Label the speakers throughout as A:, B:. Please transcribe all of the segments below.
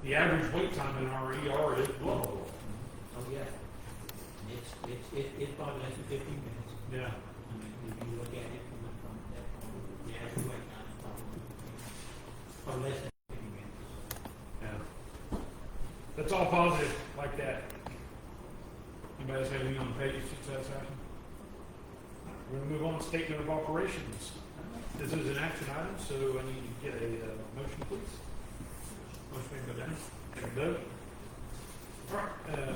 A: The average wait time in our ER is low.
B: Oh, yeah. It's probably less than 15 minutes.
A: Yeah.
B: I mean, if you look at it from that point of view, the average wait time is probably less than 15 minutes.
A: Yeah. That's all positive, like that. Anybody else have anything on the patient success action? We're going to move on to statement of operations. This is an action item, so I need to get a motion, please. Motion made by Dennis. Second, Doug. All right.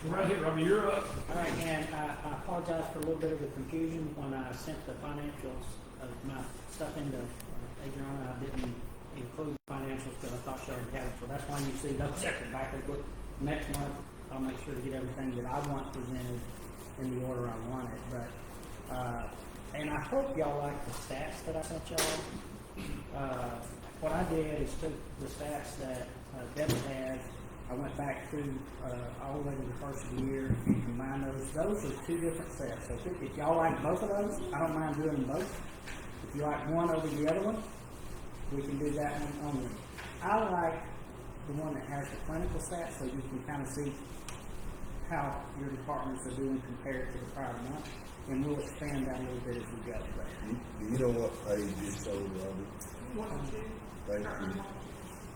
A: Right here, Robbie, you're up.
C: All right, and I apologize for a little bit of the confusion when I sent the financials of my stuff into Adriana. I didn't include financials because I thought she already had it. So that's why you see those separate back. But next month, I'll make sure to get everything that I want presented in the order I want it. But and I hope y'all like the stats that I sent y'all. What I did is took the stats that Debbie had. I went back through all the way to the first of the year and combined those. Those are two different sets. So if y'all like both of those, I don't mind doing them both. If you like one over the other one, we can do that one only. I like the one that has the clinical stats so you can kind of see how your departments are doing compared to the prior month. And we'll expand that a little bit as we go.
D: You know what page you showed, Robert? Thank you.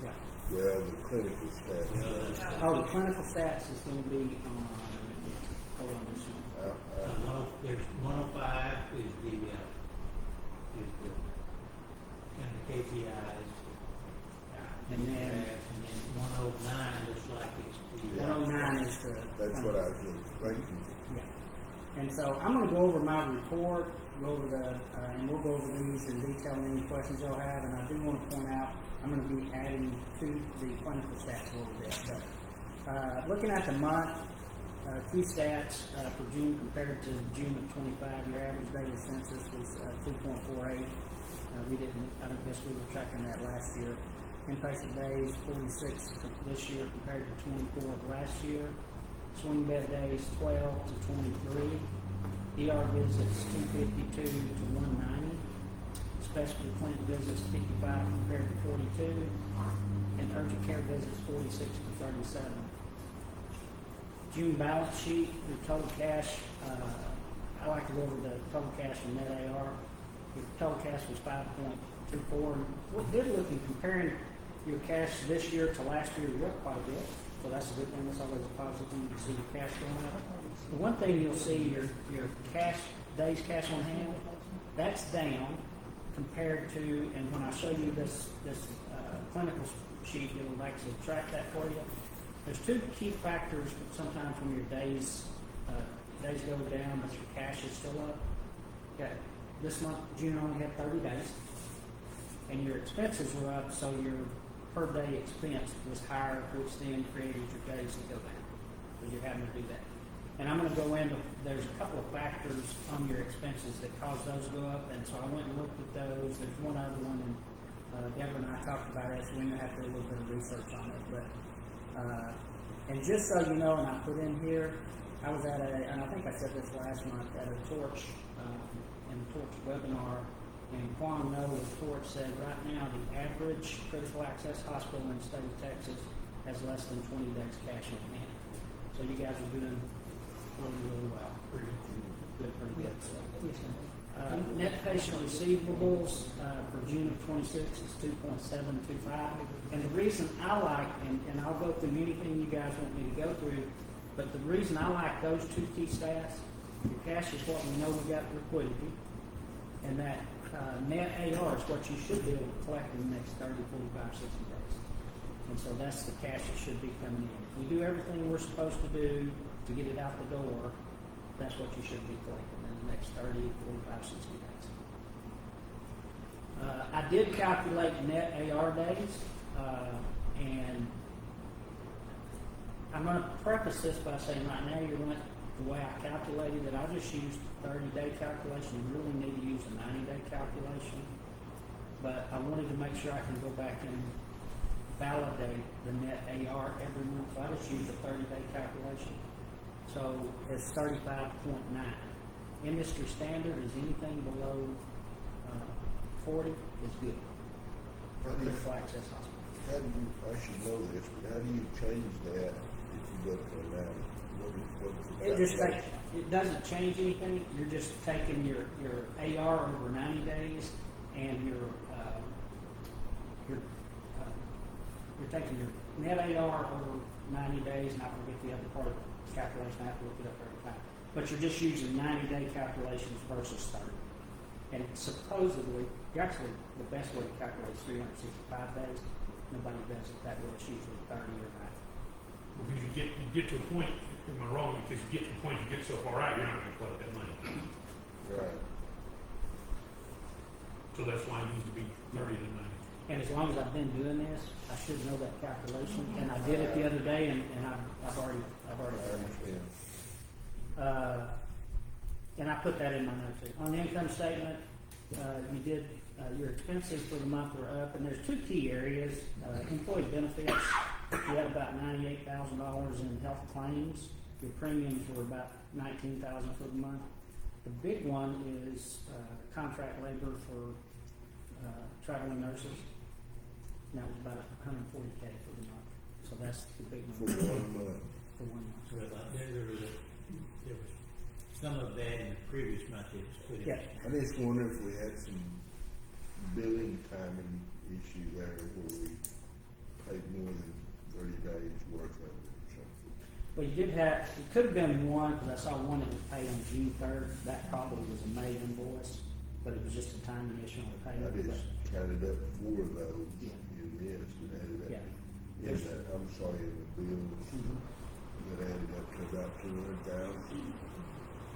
C: Yeah.
D: Well, the clinical stats.
C: Oh, the clinical stats is going to be on. Hold on this one.
B: There's 105 is the kind of KPIs.
C: And then
B: 109 looks like it's the
C: 109 is the.
D: That's what I was looking. Thank you.
C: Yeah. And so I'm going to go over my report, go over and we'll go over these in detail and any questions you'll have. And I do want to point out, I'm going to be adding to the clinical stats a little bit. But looking at the month, key stats for June compared to June of 25, your average daily census was 2.48. I don't guess we were tracking that last year. Inpatient days, 46 this year compared to 24 of last year. Swing bed days, 12 to 23. ER visits, 252 to 190. Specialty clinic visits, 55 compared to 42. And urgent care visits, 46 to 37. June balance sheet, your total cash, I like to go over the total cash and net AR. Your total cash was 5.24. And what did look in comparing your cash this year to last year, you're up quite a bit. So that's a good thing. That's always a positive thing to see your cash going up. The one thing you'll see, your cash, days cash on hand, that's down compared to, and when I show you this clinical sheet, it'll actually track that for you. There's two key factors sometimes when your days go down, but your cash is still up. Okay. This month, June only had 30 days, and your expenses were up, so your per day expense was higher, which then created your days to go down. So you're having to do that. And I'm going to go into, there's a couple of factors on your expenses that cause those to go up, and so I went and looked at those. There's one other one, and Deborah and I talked about it, so we may have to do a little bit of research on it. But and just so you know, and I put in here, I was at and I think I said this last month, at a Torch, in the Torch webinar, and Quan No with Torch said right now the average critical access hospital in the state of Texas has less than 20 days cash in hand. So you guys are doing really, really well. Pretty good. So, net patient receivables for June of 26 is 2.725. And the reason I like, and I'll go through anything you guys want me to go through, but the reason I like those two key stats, your cash is what we know we got liquidity, and that net AR is what you should be able to collect in the next 30, 45, 60 days. And so that's the cash that should be coming in. If we do everything we're supposed to do to get it out the door, that's what you should be collecting in the next 30, 45, 60 days. I did calculate net AR days, and I'm going to preface this by saying right now you're going to, the way I calculated it, I just used 30-day calculation. You really need to use a 90-day calculation. But I wanted to make sure I can go back and validate the net AR every month. So I just used a 30-day calculation. So it's 35.9. Industry standard is anything below 40 is good for critical access hospital.
D: how do you, I should know this, but how do you change that if you go to a 90? What's the
C: It just
D: calculation?
C: it doesn't change anything, you're just taking your AR over 90 days and you're taking your net AR over 90 days, and I forget the other part of the calculation, I have to look it up every time. But you're just using 90-day calculations versus 30. And supposedly, actually, the best way to calculate is 365 days. Nobody does it that way, it's usually 30 or 90.
A: Because you get to a point, am I wrong, because you get to the point, you get so far out, you're not gonna collect that money.
D: Right.
A: So that's why it needs to be 30 to 90.
C: And as long as I've been doing this, I should know that calculation. And I did it the other day, and I've already
D: I
C: done it.
D: understand.
C: And I put that in my notes too. On the income statement, you did, your expenses for the month were up, and there's two key areas. Employee benefits, you had about $98,000 in health claims. Your premiums were about $19,000 for the month. The big one is contract labor for traveling nurses. And that was about $140K for the month. So that's the big
D: For
C: one.
D: 1 month.
C: For 1 month.
B: There was some of that in the previous month it was put in.
C: Yeah.
D: I just wonder if we had some billing timing issue there where we paid more than 30 days worth of it or something.
C: Well, you did have, it could have been one, because I saw one that was paid on June 3rd. That probably was a May invoice, but it was just a timing issue on the
D: I
C: payment.
D: just counted up 4 of those
C: Yeah.
D: in this and added up.
C: Yeah.
D: In that, I'm sorry, in the bills
C: Mhm.
D: that added up to about 200,000.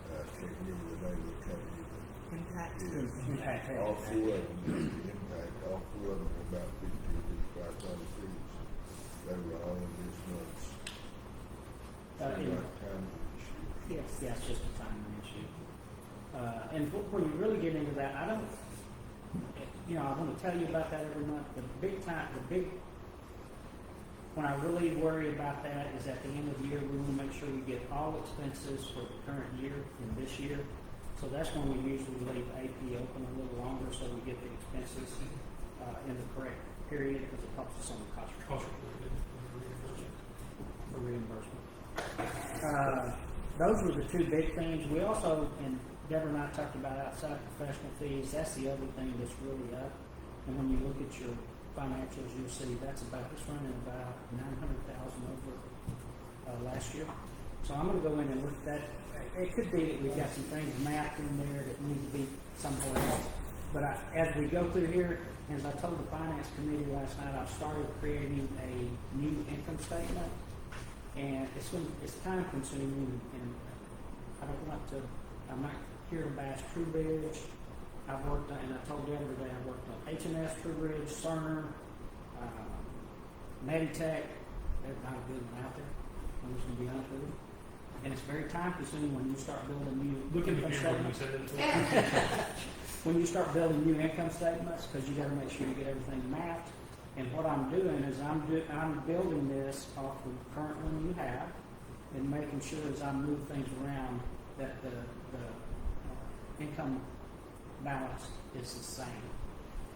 D: I can't remember the name of the company, but
E: Impact.
D: yeah.
C: Impact had
D: All
C: it.
D: 4 of them, the impact, all 4 of them were about 55 fees. They were all in this month's.
C: In-
D: Time issue.
C: Yes, yeah, it's just a timing issue. And when you really get into that, I don't, I want to tell you about that every month. When I really worry about that is at the end of the year, we want to make sure we get all expenses for the current year and this year. So that's when we usually leave AP open a little longer so we get the expenses in the correct period, because it helps us on the cost
A: Cost
C: for reimbursement. Those were the two big things. We also, and Deborah and I talked about outside professional fees, that's the other thing that's really up. And when you look at your financials, you'll see it's running about $900,000 over last year. So I'm gonna go in and look at that. It could be that we've got some things mapped in there that need to be somewhere else. But as we go through here, as I told the finance committee last night, I've started creating a new income statement. And it's time consuming, and I'm not here to bash True Bridge. I've worked on, and I told Deborah today, I worked on H&S, True Bridge, Cerner, Meditech. They're not a good one out there. I'm just gonna be honest with you. And it's very time consuming when you start building new
A: Look at the
C: income
A: camera when you
C: statements.
A: said that.
C: When you start building new income statements, because you got to make sure you get everything mapped. And what I'm doing is I'm building this off the current one you have, and making sure as I move things around that the income balance is the same,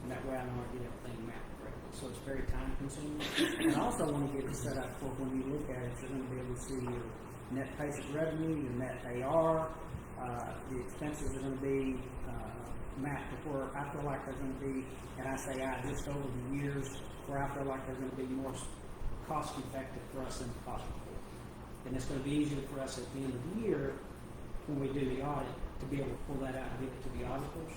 C: and that way I know I get everything mapped correctly. So it's very time consuming. And I also want to get it set up for when you look at it, you're going to be able to see your net patient revenue, your net AR. The expenses are going to be mapped to where I feel like they're going to be, and I say just over the years, where I feel like they're going to be more cost effective for us than the cost report. And it's going to be easier for us at the end of the year, when we do the audit, to be able to pull that out and give it to the auditors,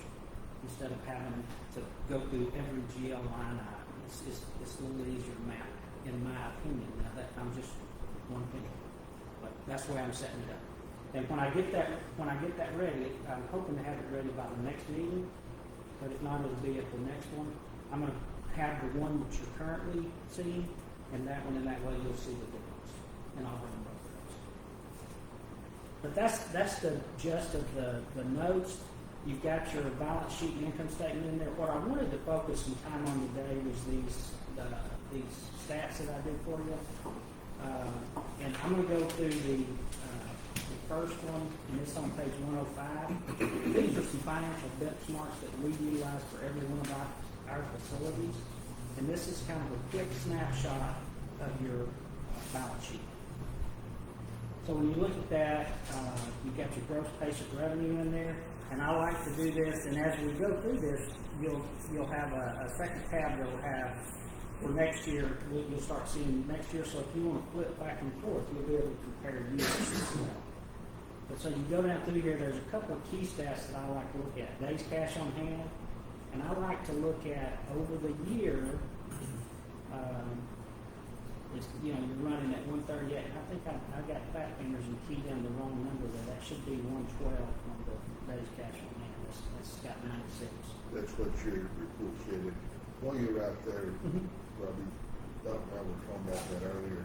C: instead of having to go through every GL line item. It's a little easier to map, in my opinion. Now that I'm just one opinion, but that's the way I'm setting it up. And when I get that ready, I'm hoping to have it ready by the next meeting, but if not, it'll be at the next one. I'm going to have the one that you're currently seeing, and that one, and that way you'll see the difference. And I'll bring both of those. But that's the gist of the notes. You've got your balance sheet and income statement in there. What I wanted to focus some time on today was these stats that I did for you. And I'm going to go through the first one, and it's on page 105. These are some financial benchmarks that we utilize for every one of our facilities. And this is kind of a quick snapshot of your balance sheet. So when you look at that, you've got your gross patient revenue in there, and I like to do this, and as we go through this, you'll have a second tab that will have, for next year, you'll start seeing next year, so if you want to flip back and forth, you'll be able to compare years as well. But so you go down through here, there's a couple of key stats that I like to look at. Days cash on hand, and I like to look at over the year, you're running at 138. I think I got fat fingers and keyed in the wrong number there. That should be 112 on the days cash on hand. That's got 96.
D: That's what your report said. While you're out there, Robbie, Doc and I were talking about that earlier.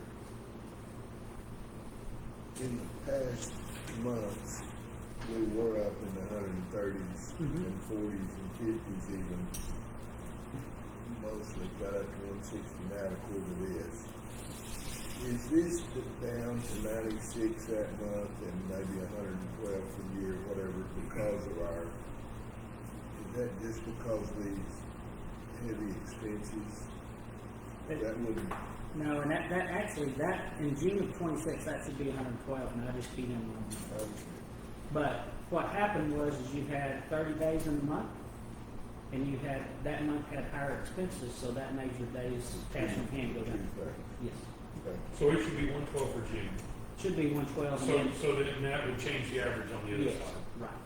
D: In the past months, we were up in the 130s and 40s and 50s even. Mostly got up to 160 now according to this. Is this down to 96 that month and maybe 112 for the year, whatever, because of is that just because of these heavy expenses? That wouldn't.
C: No, and that actually, in June of 26, that should be 112, and I just keyed in wrong. But what happened was you had 30 days in the month, and that month had higher expenses, so that made your days cash on hand go down. Yes.
D: Okay.
A: So it should be 112 for June.
C: Should be 112.
A: So, that would change the average on the other
C: Yes,
A: side.
C: right.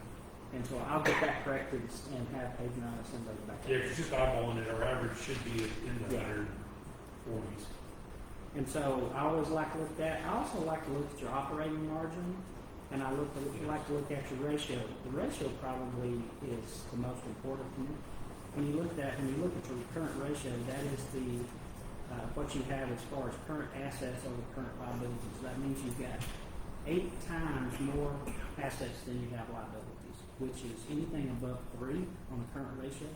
C: And so I'll get that corrected and have Adriana send those back.
A: Yeah, if it's just eyeballing it, our average should be in the 140s.
C: And so I always like to look at that. I also like to look at your operating margin, and I like to look at your ratio. The ratio probably is the most important to me. When you look at your current ratio, that is the what you have as far as current assets over current liabilities. That means you've got 8 times more assets than you have liabilities, which is anything above 3 on the current ratio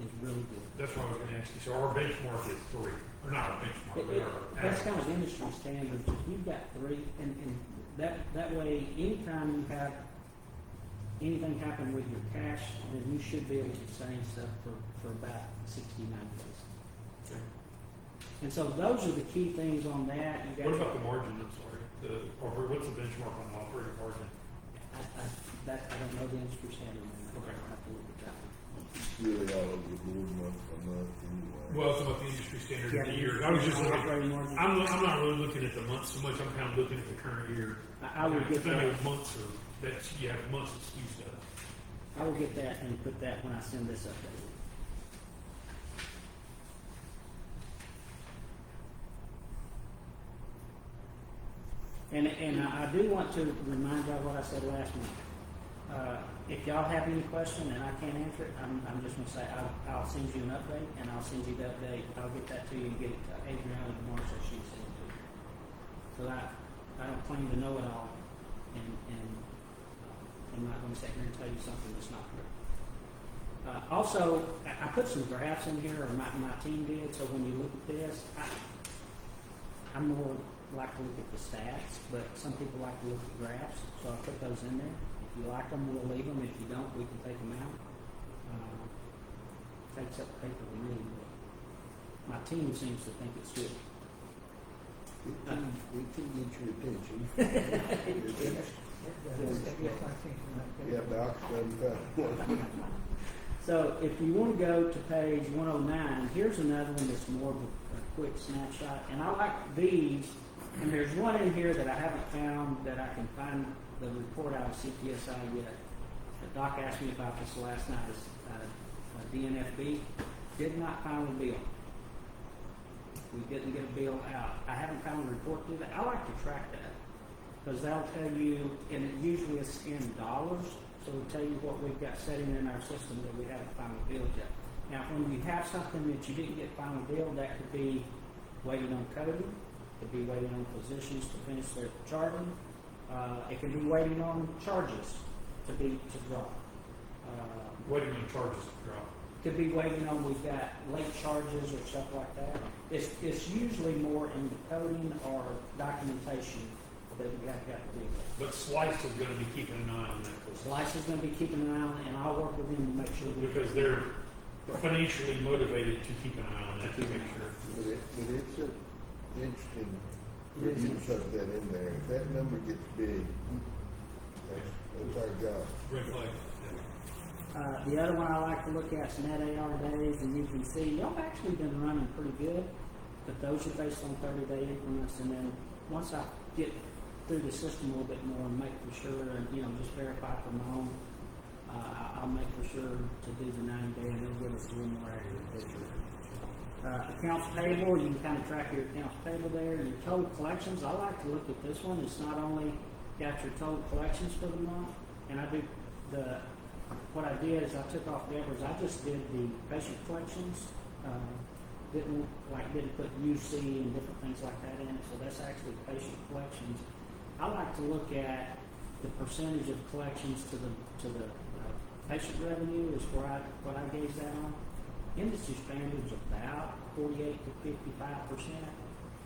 C: is really good.
A: That's what I was going to ask you. So our benchmark is 3, or not our benchmark, but our
C: That's
A: average.
C: kind of industry standard. If you've got 3, and that way, anytime you have anything happen with your cash, then you should be able to sustain stuff for about 60, 90 days.
A: Okay.
C: And so those are the key things on that. You
A: What about the margin? I'm sorry. What's the benchmark on the operating margin?
C: I don't know the industry standard.
A: Okay.
C: I'll have to look at that one.
D: It's really all over the board month by month anyway.
A: Well, it's about the industry standard
C: Yeah,
A: of the
C: the
A: year. I was just looking.
C: operating margin.
A: I'm not really looking at the months so much. I'm kind of looking at the current year.
C: I will get
A: I know
C: that.
A: months are you have months of skew stuff.
C: I will get that and put that when I send this update. And I do want to remind y'all what I said last month. If y'all have any question and I can't answer it, I'm just going to say I'll send you an update and I'll send you the update. I'll get that to you and get it to Adriana tomorrow so she can send it to you. So I don't claim to know it all, and I'm not going to sit here and tell you something that's not correct. Also, I put some graphs in here, or my team did, so when you look at this, I'm more like to look at the stats, but some people like to look at graphs, so I put those in there. If you like them, we'll leave them. If you don't, we can take them out. Takes up paper we need, but my team seems to think it's good.
D: It can get your attention. Yeah, Doc,
C: So if you want to go to page 109, here's another one that's more of a quick snapshot. And I like these, and there's one in here that I haven't found that I can find the report out of CPSI yet. The doc asked me about this last night. DNFB did not find a bill. We didn't get a bill out. I haven't found a report to that. I like to track that because that'll tell you, and it usually is in dollars, so it'll tell you what we've got sitting in our system that we haven't found a bill yet. Now, when you have something that you didn't get final bill, that could be waiting on coding, could be waiting on physicians to finish their charting, it could be waiting on charges to drop.
A: Waiting on charges to drop.
C: Could be waiting on, we've got late charges or stuff like that. It's usually more in the coding or documentation that we have got to do with.
A: But Slice is going to be keeping an eye on that.
C: Slice is going to be keeping an eye on it, and I'll work with them to make sure we
A: Because financially motivated to keep an eye on that to make sure.
D: But it's a interesting, you put that in there, if that number gets big, that's our job.
A: Red flag.
C: The other one I like to look at is net AR days, and you can see, y'all have actually been running pretty good, but those are based on 30-day increments, and then once I get through the system a little bit more and make for sure, and, you know, just verify for my own, I'll make for sure to do the 90-day, and it'll give us a little more accurate picture. Accounts payable, you can kind of track your accounts payable there. Your total collections, I like to look at this one. It's not only got your total collections for the month, and I do what I did is I took off Deborah's. I just did the patient collections. Didn't put UC and different things like that in it. So that's actually patient collections. I like to look at the percentage of collections to the patient revenue is what I gauge that on. Industry standards about 48 to 55%.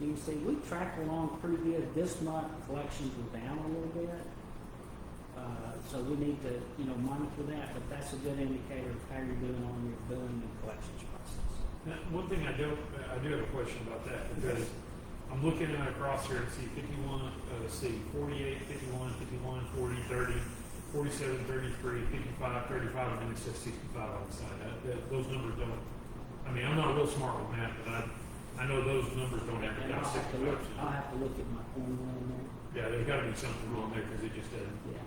C: You can see we tracked along pretty good. This month collections were down a little bit, so we need to monitor that. But that's a good indicator of how you're doing on your billing and collections process.
A: Now, one thing I do have a question about that because I'm looking at across here and see 51, 48, 51, 51, 40, 30. 47, 33, 55, 35, and then it says 65 on the side. Those numbers don't, I mean, I'm not real smart with math, but I know those numbers don't average
C: And
A: out 65%.
C: I'll have to look at my formula in there.
A: Yeah, there's got to be something wrong there because it just doesn't.
C: Yeah.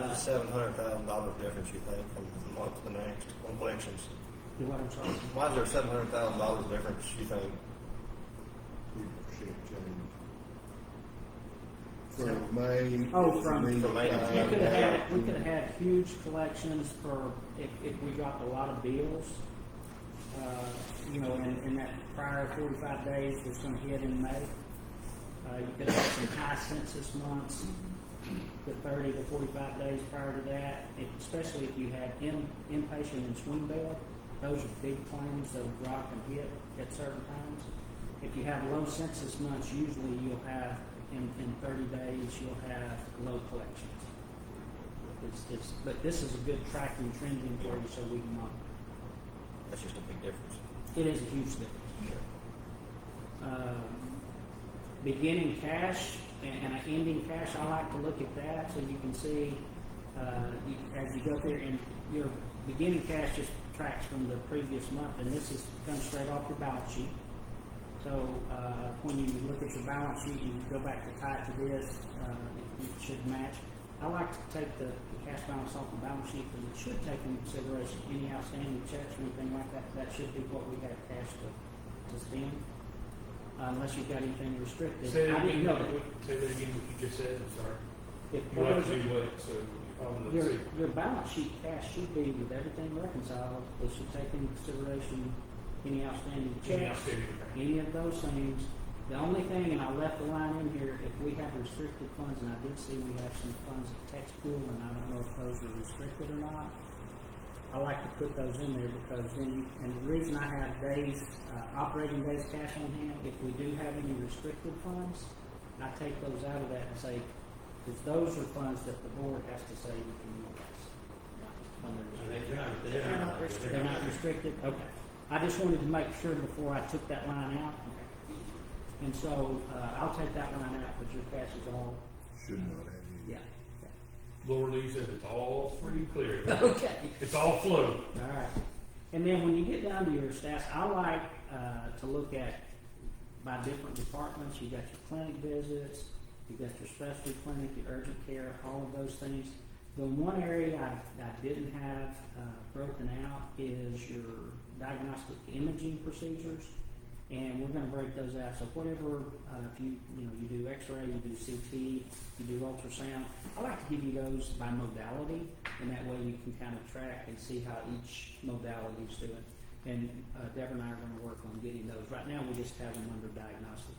E: There's a $700,000 difference, you think, from one to the next on collections?
C: Do what I'm sorry.
E: Why is there $700,000 difference, you think?
D: 3% change. From May.
C: From
E: May to
C: we could have had huge collections for if we got a lot of bills. In that prior 45 days was going to hit in May. You could have some high census months, the 30 to 45 days prior to that, especially if you had inpatient and swing bed. Those are big claims that will drop and hit at certain times. If you have low census months, usually you'll have in 30 days you'll have low collections. But this is a good tracking trending for you so we can monitor.
E: That's just a big difference.
C: It is a huge difference. Beginning cash and ending cash, I like to look at that so you can see as you go there, and your beginning cash just tracks from the previous month, and this comes straight off your balance sheet. So when you look at your balance sheet and you go back to tie it to this, it should match. I like to take the cash balance off the balance sheet because it should take into consideration any outstanding checks or anything like that. That should be what we have cash to spend, unless you've got anything restricted.
A: Say that
C: I didn't know that.
A: Say that again what you just said. I'm sorry.
C: If
A: You'll have to do what? So
C: your balance sheet cash should be with everything reconciled. It should take into consideration any outstanding checks, any of those things. The only thing, and I left the line in here, if we have restricted funds, and I did see we have some funds at tax pool, and I don't know if those are restricted or not. I like to put those in there because then, and the reason I have days, operating days cash on hand, if we do have any restricted funds, I take those out of that and say, because those are funds that the board has to say we can utilize. They're not restricted? Okay. I just wanted to make sure before I took that line out. And so I'll take that line out, but your cash is all.
D: Should not have any.
C: Yeah.
A: Lord Lee said it's all free clear.
C: Okay.
A: It's all flow.
C: All right. And then when you get down to your stats, I like to look at by different departments. You got your clinic visits, you got your specialty clinic, your urgent care, all of those things. The one area I didn't have broken out is your diagnostic imaging procedures, and we're going to break those out. So whatever, if you do X-ray, you do CT, you do ultrasound, I like to give you those by modality, and that way you can kind of track and see how each modality is doing. And Deborah and I are going to work on getting those. Right now, we just have them under diagnostic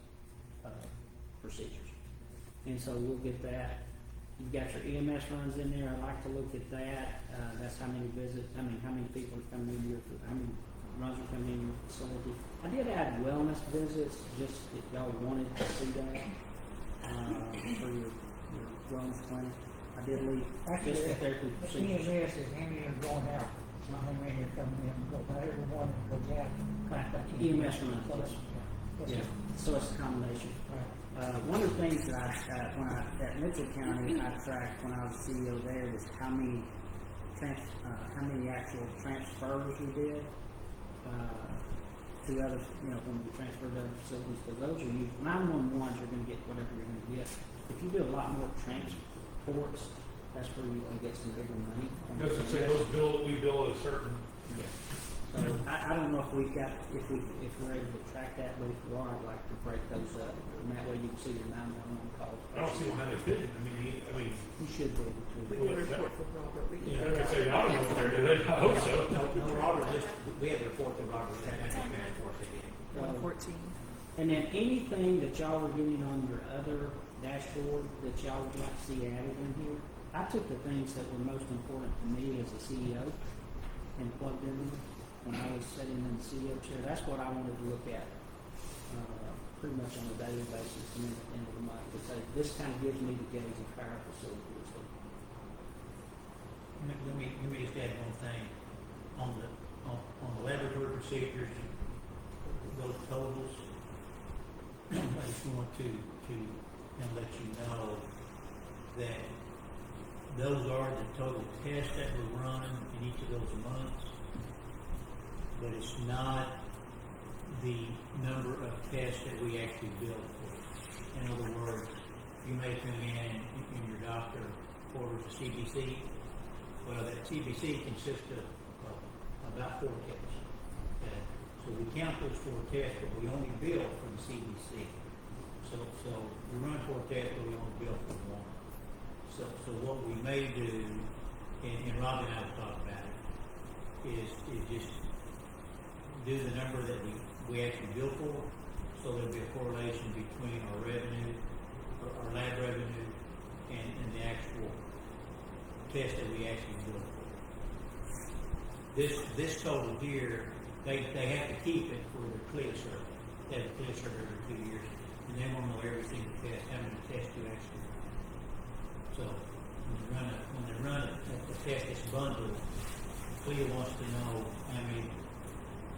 C: procedures, and so we'll get that. You've got your EMS runs in there. I like to look at that. That's how many visits, how many people are coming in here, how many runs are coming in your facility. I did add wellness visits, just if y'all wanted to see that for your wellness clinic. I did leave just the therapy procedures.
B: CCMH is in and going out. my home in here coming in, go by every morning, go back.
C: EMS runs, yeah, so it's a combination. One of the things that at Mitchell County, I tracked when I was CEO there was how many actual transfers we did, to other, when we transferred to other facilities, because those are usually, 911s are gonna get whatever you're gonna get. If you do a lot more transports, that's where you're gonna get some bigger money.
A: Because it say we bill at a certain,
C: So I don't know if we're able to track that, but if we are, I'd like to break those up, and that way you can see your 911 calls.
A: I don't see how they fit. I mean,
C: You should be able
F: We
C: to.
F: need a report from Robert. We
A: you
F: can
A: know, I could say, I don't know if they're doing it, I hope so.
B: No, Robert, we have a report to Robert, and report again.
F: 114.
C: And then anything that y'all were doing on your other dashboard that y'all would like to see added in here, I took the things that were most important to me as a CEO and plugged in them when I was sitting in the CEO chair. That's what I wanted to look at, pretty much on a daily basis and then at the end of the month to say, this kind of gives me the gauge of how our facility is looking.
B: Let me just add one thing, on the laboratory procedures, those totals, I just want to let you know that those are the total tests that were run in each of those months, but it's not the number of tests that we actually bill for. In other words, you may come in your doctor orders a CBC. Well, that CBC consists of about 4 tests. Okay? So we count those 4 tests, but we only bill for the CBC. So we run 4 tests, but we only bill for 1. So what we may do, and Rob and I will talk about it, is just do the number that we actually bill for, so there'll be a correlation between our revenue, our lab revenue, and the actual test that we actually bill for. This total here, they have to keep it for the CLIA survey. They have a CLIA survey every 2 years, and they want to know every single test, how many tests you actually run. So when they run a test that's bundled, CLIA wants to know how many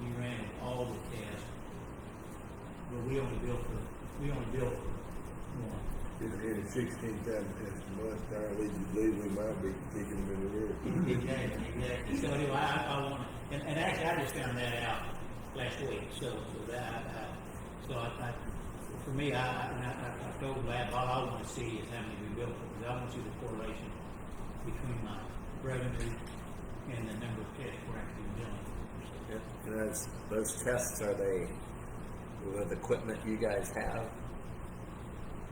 B: you ran of all the tests, but we only bill for 1.
D: In 16,000 tests a month, our lead you believe we might be kicking them in the rear.
B: Exactly. So anyway, I want to, and actually I just found that out last week. So for me, I told Lab all I want to see is how many we bill for, because I want to see the correlation between my revenue and the number of tests we're actually billing.
G: And those tests, are they with equipment you guys have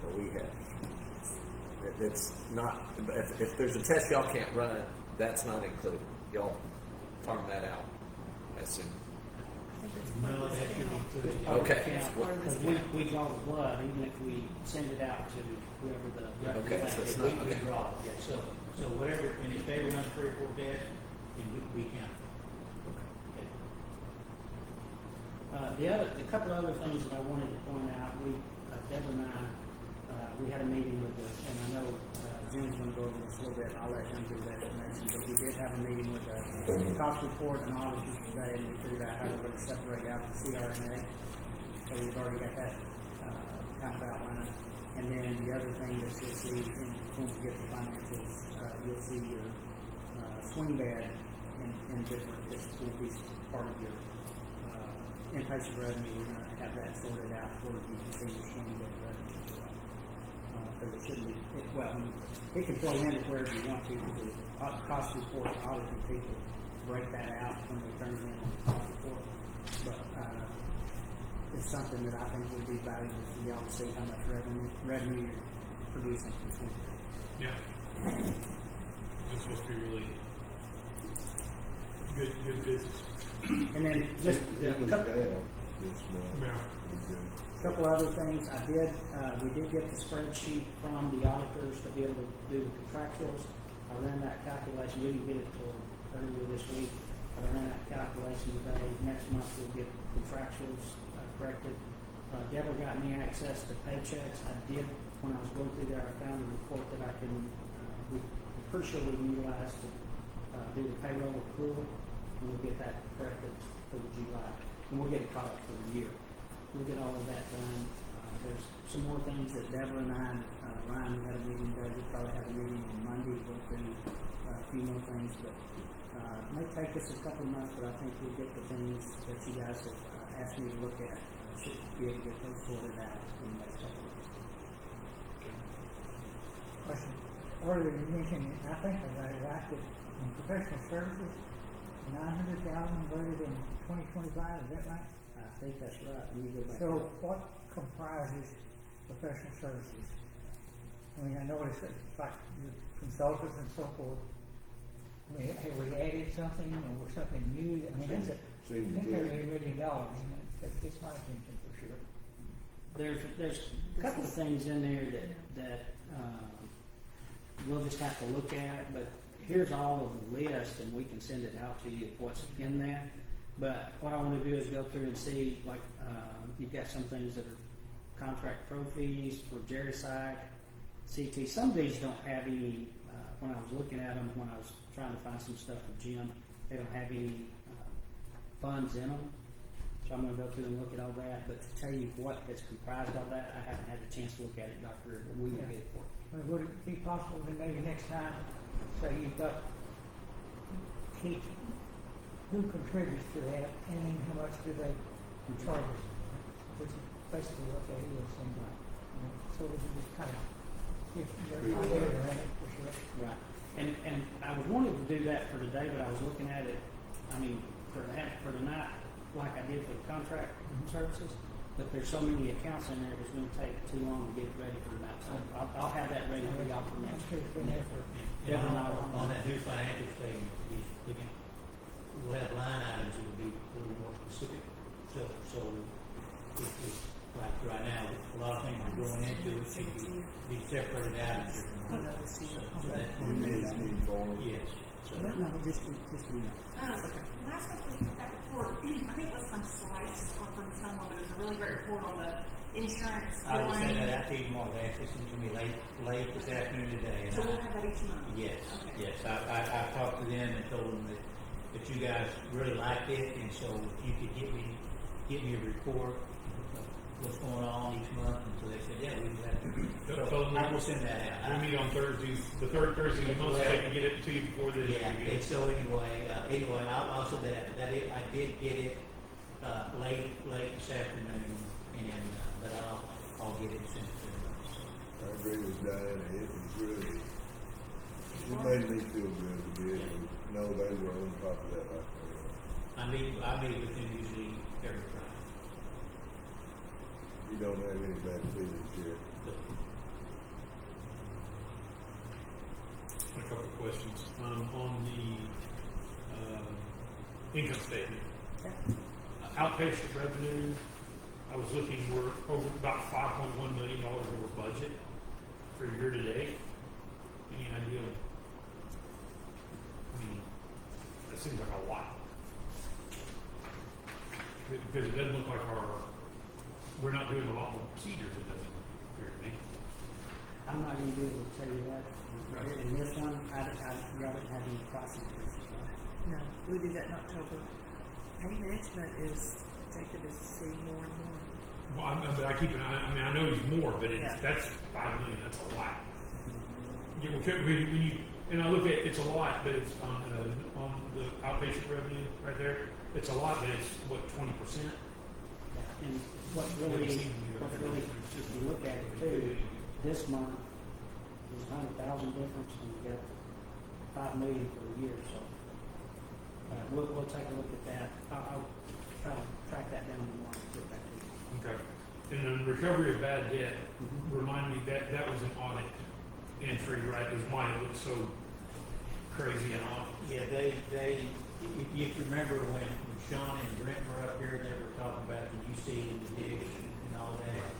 G: or we have? It's not, if there's a test y'all can't run, that's not included. Y'all farm that out, I assume.
B: No, that should be included.
G: Okay.
C: Because we draw the blood, even if we send it out to whoever the.
G: Okay, so it's
B: We
G: not, okay.
B: draw, yeah, so whatever, and if they run 3 or 4 tests, then we count.
C: A couple of other things that I wanted to point out, Deborah and I, we had a meeting with and I know Jim's going to go over this a little bit, I'll let him do that information, but we did have a meeting with the cost report and auditors today, and we figured out how we're going to separate out the CRNA. So we've already got that kind of outlined. And then the other thing that you'll see, when we get the financials, you'll see your swing bed in different, this will be part of your inpatient revenue. You're going to have that sorted out where you can see your swing bed revenue. Because it shouldn't be, it can flow in wherever you want to, because the cost report, auditing people break that out when they turn it in on the cost report. But it's something that I think would be valuable for y'all to see how much revenue you're producing from swing bed.
A: Yeah. It's supposed to be really good business.
C: And then just a couple other things. We did get the spreadsheet from the auditors to be able to do the contractuals. I ran that calculation. We didn't get it till earlier this week. I ran that calculation today. Next month we'll get contractuals corrected. Deborah got me access to paychecks. I did, when I was going through there, I found a report that I can, I'm pretty sure we can utilize to do the payroll accrual. and we'll get that corrected for the July, and we'll get it caught up for the year. We'll get all of that done. There's some more things that Deborah and I, Ryan, we had a meeting today, we'll probably have a meeting on Monday, go through a few more things, but it may take us a couple of months, but I think we'll get the things that you guys have asked me to look at. Should be able to get those sorted out in the next couple of weeks.
H: Question. Earlier you mentioned, I think I liked it, in professional services, 900,000 budget in 2025, is that right?
C: I think that's right. Let me go back.
H: So what comprises professional services? I mean, I noticed that it's like your consultants and so forth. I mean, have we added something or something new? I mean, that's a,
D: Seems
H: that's
D: good.
H: $1 million, that gets my attention for sure.
C: There's a couple of things in there that we'll just have to look at, but here's all of the list, and we can send it out to you, what's in there. But what I want to do is go through and see, like, you've got some things that are contract pro fees for Jericide, CT. Some of these don't have any, when I was looking at them, when I was trying to find some stuff for Jim, they don't have any funds in them. So I'm going to go through and look at all that. But to tell you what is comprised of that, I haven't had a chance to look at it, Dr. But we will get it for you.
H: I mean, would it be possible that maybe next time, say you've got each, who contributes to that and how much do they charge us? Which is basically what that is, and, so we can just kind of get their idea around it for sure.
C: Right. And I was wanting to do that for today, but I was looking at it, I mean, for tonight, like I did for the contract services, but there's so many accounts in there, it's going to take too long to get it ready for tonight. So I'll have that ready for y'all for next week.
B: And on that new financial statement, we'll have line items that will be a little more specific. So it's like right now, a lot of things are going into it, should be separated out. So that,
D: You need form.
B: yes. So
C: No, just
F: Last week, that report, I think it was from Slice or from someone, it was a really great report on the insurance
B: I will send
F: billing.
B: that out to you tomorrow. They actually sent it to me late this afternoon today. And
F: So we'll have that each month.
B: yes,
F: Okay.
B: yes. I talked to them and told them that you guys really liked it, and so if you could get me a report of what's going on each month. And so they said, yeah, we do that. So I will send that out.
A: We meet on Thursdays, the third Thursday of the month, so I can get it to you before the
B: Yeah, and so anyway, I'll also I did get it late this afternoon, and but I'll get it sent to them.
D: I agree with Diana, it was really, it made me feel good to be able to know they were on top of that like they were.
B: I meet with them usually every Friday.
D: You don't have any bad feelings here.
A: A couple of questions. On the income statement, outpatient revenue, I was looking, we're over about $5.1 million over budget for year to date. Any idea? I mean, that seems like a lot. Because it doesn't look like we're not doing a lot more procedures, it doesn't appear to me.
C: I'm not going to be able to tell you that. In this one, y'all didn't have any price increases, right?
F: No, we did that in October. Pain management is expected to see more and more.
A: Well, but I keep an eye. I mean, I know he's more, but
F: Yeah.
A: that's $5 million. That's a lot. When you and I look at it's a lot, but it's on the outpatient revenue right there. It's a lot, but it's what 20%.
C: And what really, if you look at it too, this month is 100,000 difference, and we got 5 million for the year. So we'll take a look at that. I'll try to track that down tomorrow and get back to you.
A: Okay. And then recovery of bad debt. Remind me that was an audit entry, right? Is why it looks so crazy and off.
B: Yeah, they if you remember when Sean and Brent were up here, they were talking about the UC and the dig and all that.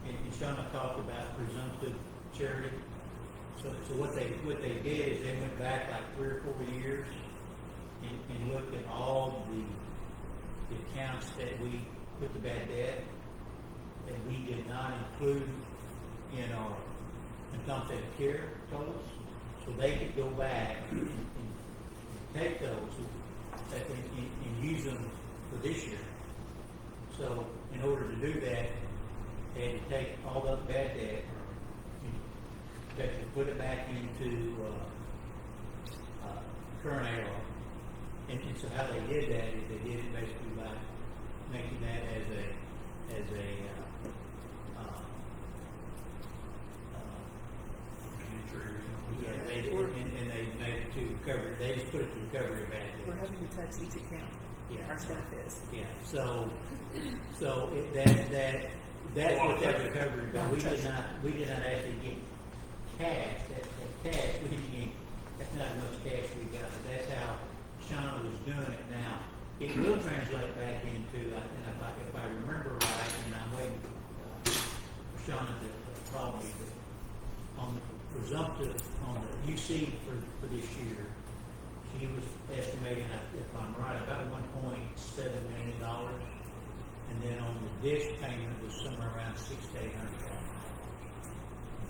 B: And Sean talked about presumptive charity. So what they did is they went back like 3 or 4 years and looked at all the accounts that we put the bad debt that we did not include in our compensated care totals. So they could go back and take those and use them for this year. So in order to do that, they had to take all the bad debt, they had to put it back into current AR. And so how they did that is they did it basically by making that as a yeah, they did, and they made it to recovery. They just put it to recovery of bad
I: We're
B: debt.
I: having to touch each account.
B: Yeah.
I: Our staff is.
B: Yeah, so that's what that recovery, but we did not actually get cash, that cash, we didn't get, that's not much cash we got, but that's how Shauna was doing it now. It will translate back into, and if I remember right, and I'm waiting for Shauna to probably, on the presumptive, on the UC for this year, she was estimating, if I'm right, about $1.7 million. And then on the dish payment was somewhere around $600 to $800.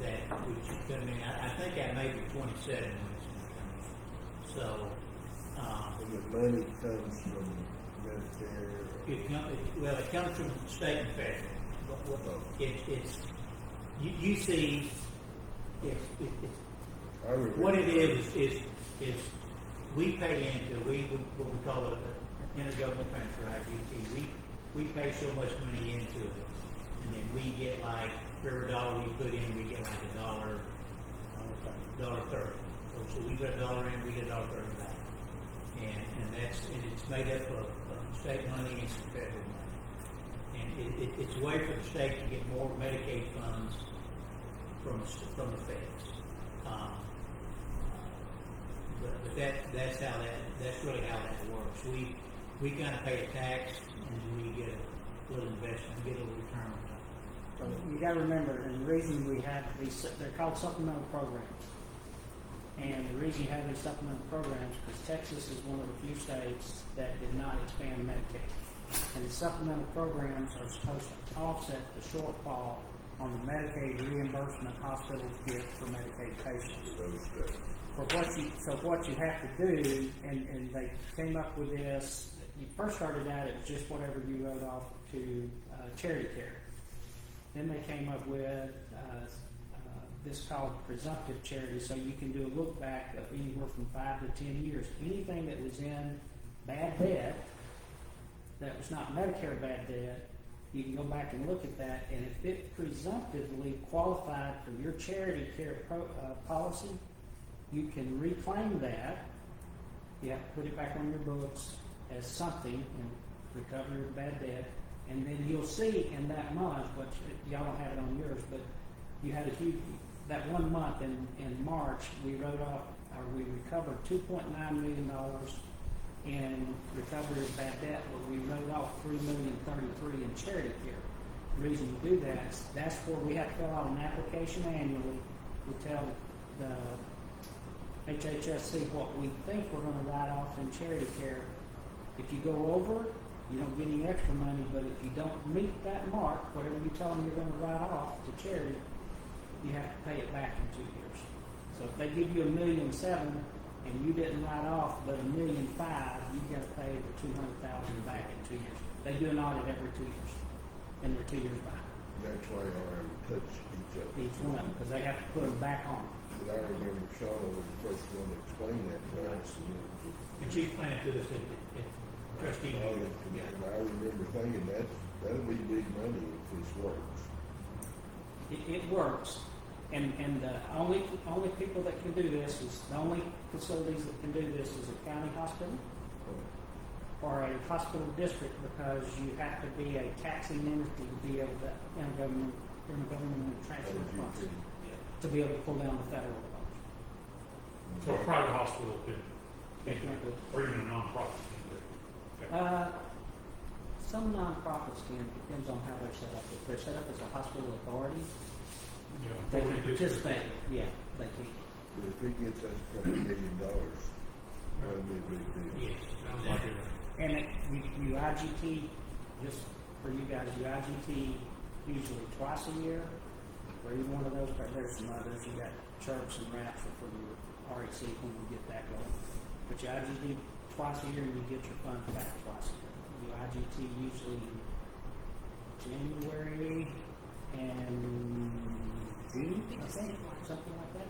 B: That which is coming out, I think that may be 27 when it's going to come in. So,
D: And the money comes from Medicare.
B: it comes from state and federal. It's you see, it's
D: I remember.
B: what it is we pay into what we call it intergovernmental transfer, IGT. We pay so much money into it, and then we get like for every dollar we put in, we get like $1.30. So we put $1 in, we get $1.30 back, and it's made up of state money and some federal money, and it's a way for the state to get more Medicaid funds from the feds. But that's really how that works. We kind of pay a tax and we get a little investment, get a little return on that.
C: So you gotta remember, and the reason we have these, they're called supplemental programs. And the reason you have these supplemental programs, because Texas is one of the few states that did not expand Medicaid. And the supplemental programs are supposed to offset the shortfall on the Medicaid reimbursement hospitals get for Medicaid patients. So what you have to do, and they came up with this, you first started out, it was just whatever you wrote off to charity care. Then they came up with this called presumptive charity, so you can do a look back of anywhere from 5 to 10 years. Anything that was in bad debt, that was not Medicare bad debt, you can go back and look at that, and if it presumptively qualified for your charity care policy, you can reclaim that. You have to put it back on your books as something and recover your bad debt. And then you'll see in that month, which y'all don't have it on yours, but you had a huge, that 1 month in March, we recovered $2.9 million in recovery of bad debt, but we wrote off $3,033,000 in charity care. The reason we do that is that's where we have to fill out an application annually. We tell the HHSC what we think we're going to write off in charity care. If you go over, you don't get any extra money, but if you don't meet that mark, whatever you tell them you're going to write off to charity, you have to pay it back in 2 years. So if they give you $1.7 million and you didn't write off but $1.5 million, you've got to pay the $200,000 back in 2 years. They do an audit every 2 years, and they're 2 years back.
D: That's why y'all have to touch each other.
C: Each one of them, because they have to put them back on.
D: But I remember Shauna was the first one to explain that to us.
B: And she explained it to us at trustee meeting. Yeah.
D: And I remember thinking that'll be big money if this works.
C: It works, and the only people that can do this is, the only facilities that can do this is a county hospital or a hospital district, because you have to be a taxing entity to be able to, in a government transfer funds, to be able to pull down the federal funds.
A: So a private hospital could,
C: They can't do it.
A: or even a nonprofit can do it. Okay.
C: Some nonprofits can, depends on how they're set up. If they're set up as a hospital authority,
A: Yeah,
C: they
A: authority
C: can
A: district.
C: participate. Yeah, they can.
D: But if we get us $2 million, that'll be a big deal.
B: Yes.
A: Sounds like it.
C: And you IGT, just for you guys, you IGT usually twice a year, or either one of those, but there's some others. You got chirps and raps for your REC when we get that going. But you IGT twice a year and you get your funds back twice a year. You IGT usually in January and June, I think, something like that.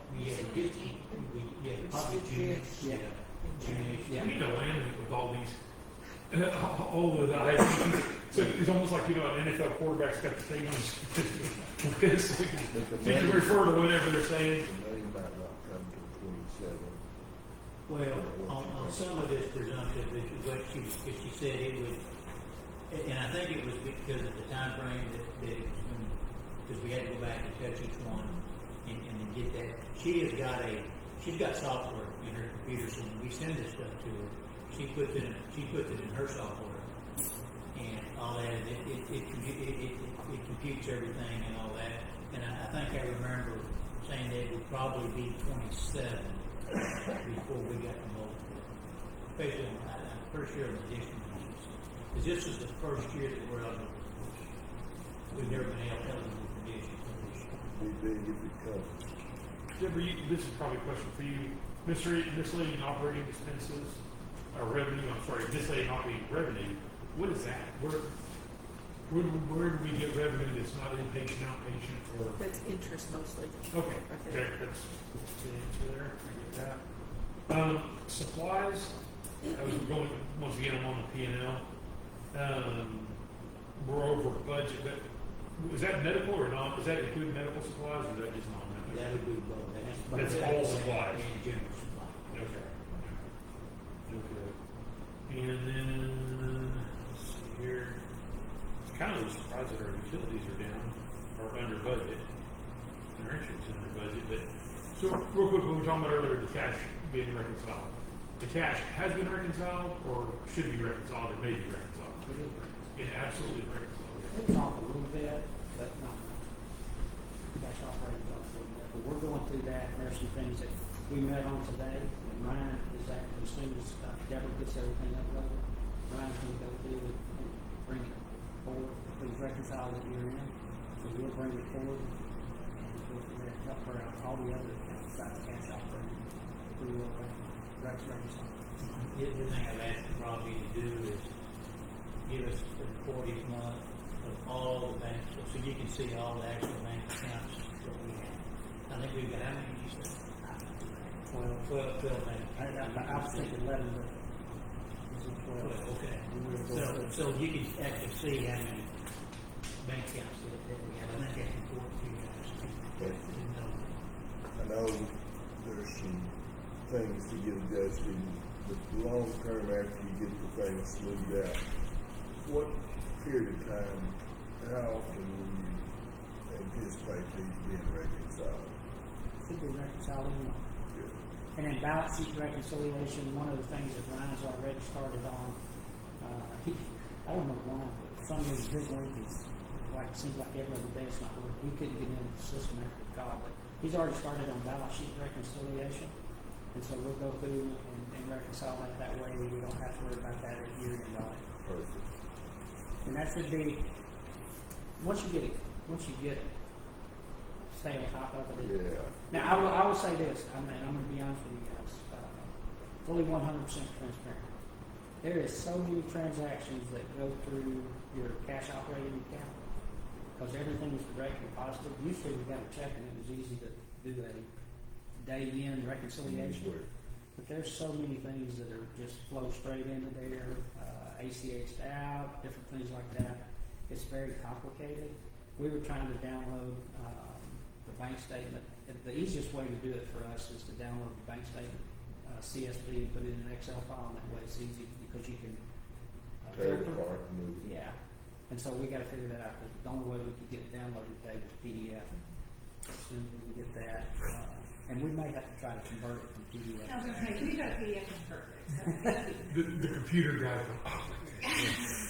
B: Probably June.
C: Yeah.
B: Yeah.
A: We need to land it with all these, all of the IGTs. So it's almost like, you know, an NFL quarterback's got the same ones. This, you can refer to whatever they're saying.
D: The money might not come to 27.
B: Well, on some of this presumptive, what she said it would, and I think it was because of the time frame that it was when, because we had to go back and touch each one and then get that. She's got software in her computer, so when we send this stuff to her, she puts it in her software and all that, and it computes everything and all that. And I think I remember saying that it would probably be 27 before we got the multiple. Basically, I'm pretty sure of the additional ones. Because this is the first year that we're eligible. We've never been eligible for additional this year.
D: We big if it comes.
A: Deborah, this is probably a question for you. Misleading operating expenses, or revenue, I'm sorry, misleading operating revenue. What is that? Where do we get revenue that's not inpatient, outpatient, or?
I: That's interest mostly.
A: Okay, okay, that's the answer there. I get that. Supplies, I was going, once again, I'm on the P&L. We're over budget, but is that medical or not? Does that include medical supplies, or is that just non-medical?
B: That would be both.
A: That's all supplies.
B: And general supply.
A: Okay. Okay. And then, let's see here. It's kind of surprised that our utilities are down, or under budget. And our insurance is under budget, but, so real quick, we were talking about earlier, the cash being reconciled. The cash has been reconciled, or should be reconciled, or may be reconciled? It absolutely reconciled.
C: It's off a little bit, but not much. Cash operating off a little bit. But we're going through that, and there's some things that we met on today, and Ryan is actually, as soon as Deborah gets everything uploaded, Ryan's going to go through it and bring it forward. Please reconcile it year in, so we'll bring it forward, and go from there, help her out, all the other accounts, besides cash operating, we will reconcile.
B: The other thing I've asked the probably to do is give us the 40th month of all the banks, so you can see all the actual bank accounts that we have. I think we've got, how many did you say? 12 bank accounts.
C: I was thinking 11, but is it 12?
B: Okay.
C: We will go through.
B: So you can actually see how many bank accounts that we have. I think that's important to you guys.
D: But I know there's some things to get adjusted, but long term after you get the thing smoothed out, what period of time, how often will you anticipate these being reconciled?
C: Should be reconciled in one. And then balance sheet reconciliation, one of the things that Ryan's already started on, I don't know why, but for some reason his link is like, seems like every other day it's not working. He couldn't get into the system after the call, but he's already started on balance sheet reconciliation. And so we'll go through and reconcile that way. We don't have to worry about that at year end audit.
D: Perfect.
C: And that should be, once you get stay on top of it.
D: Yeah.
C: Now, I will say this, I'm going to be honest with you guys, fully 100% transparent. There is so many transactions that go through your cash operating account because everything is directly positive. Usually we got a check and it was easy to do a day-in reconciliation. But there's so many things that are just flow straight into there, ACH'd out, different things like that. It's very complicated. We were trying to download the bank statement. The easiest way to do it for us is to download the bank statement, CSV, and put it in an Excel file, and that way it's easy because you can
D: Tear it apart and move it.
C: Yeah. And so we got to figure that out because the only way we could get it downloaded today was PDF. As soon as we can get that, and we may have to try to convert it from PDF.
F: I was going to say, we got a PDF is perfect.
A: The computer guy, oh,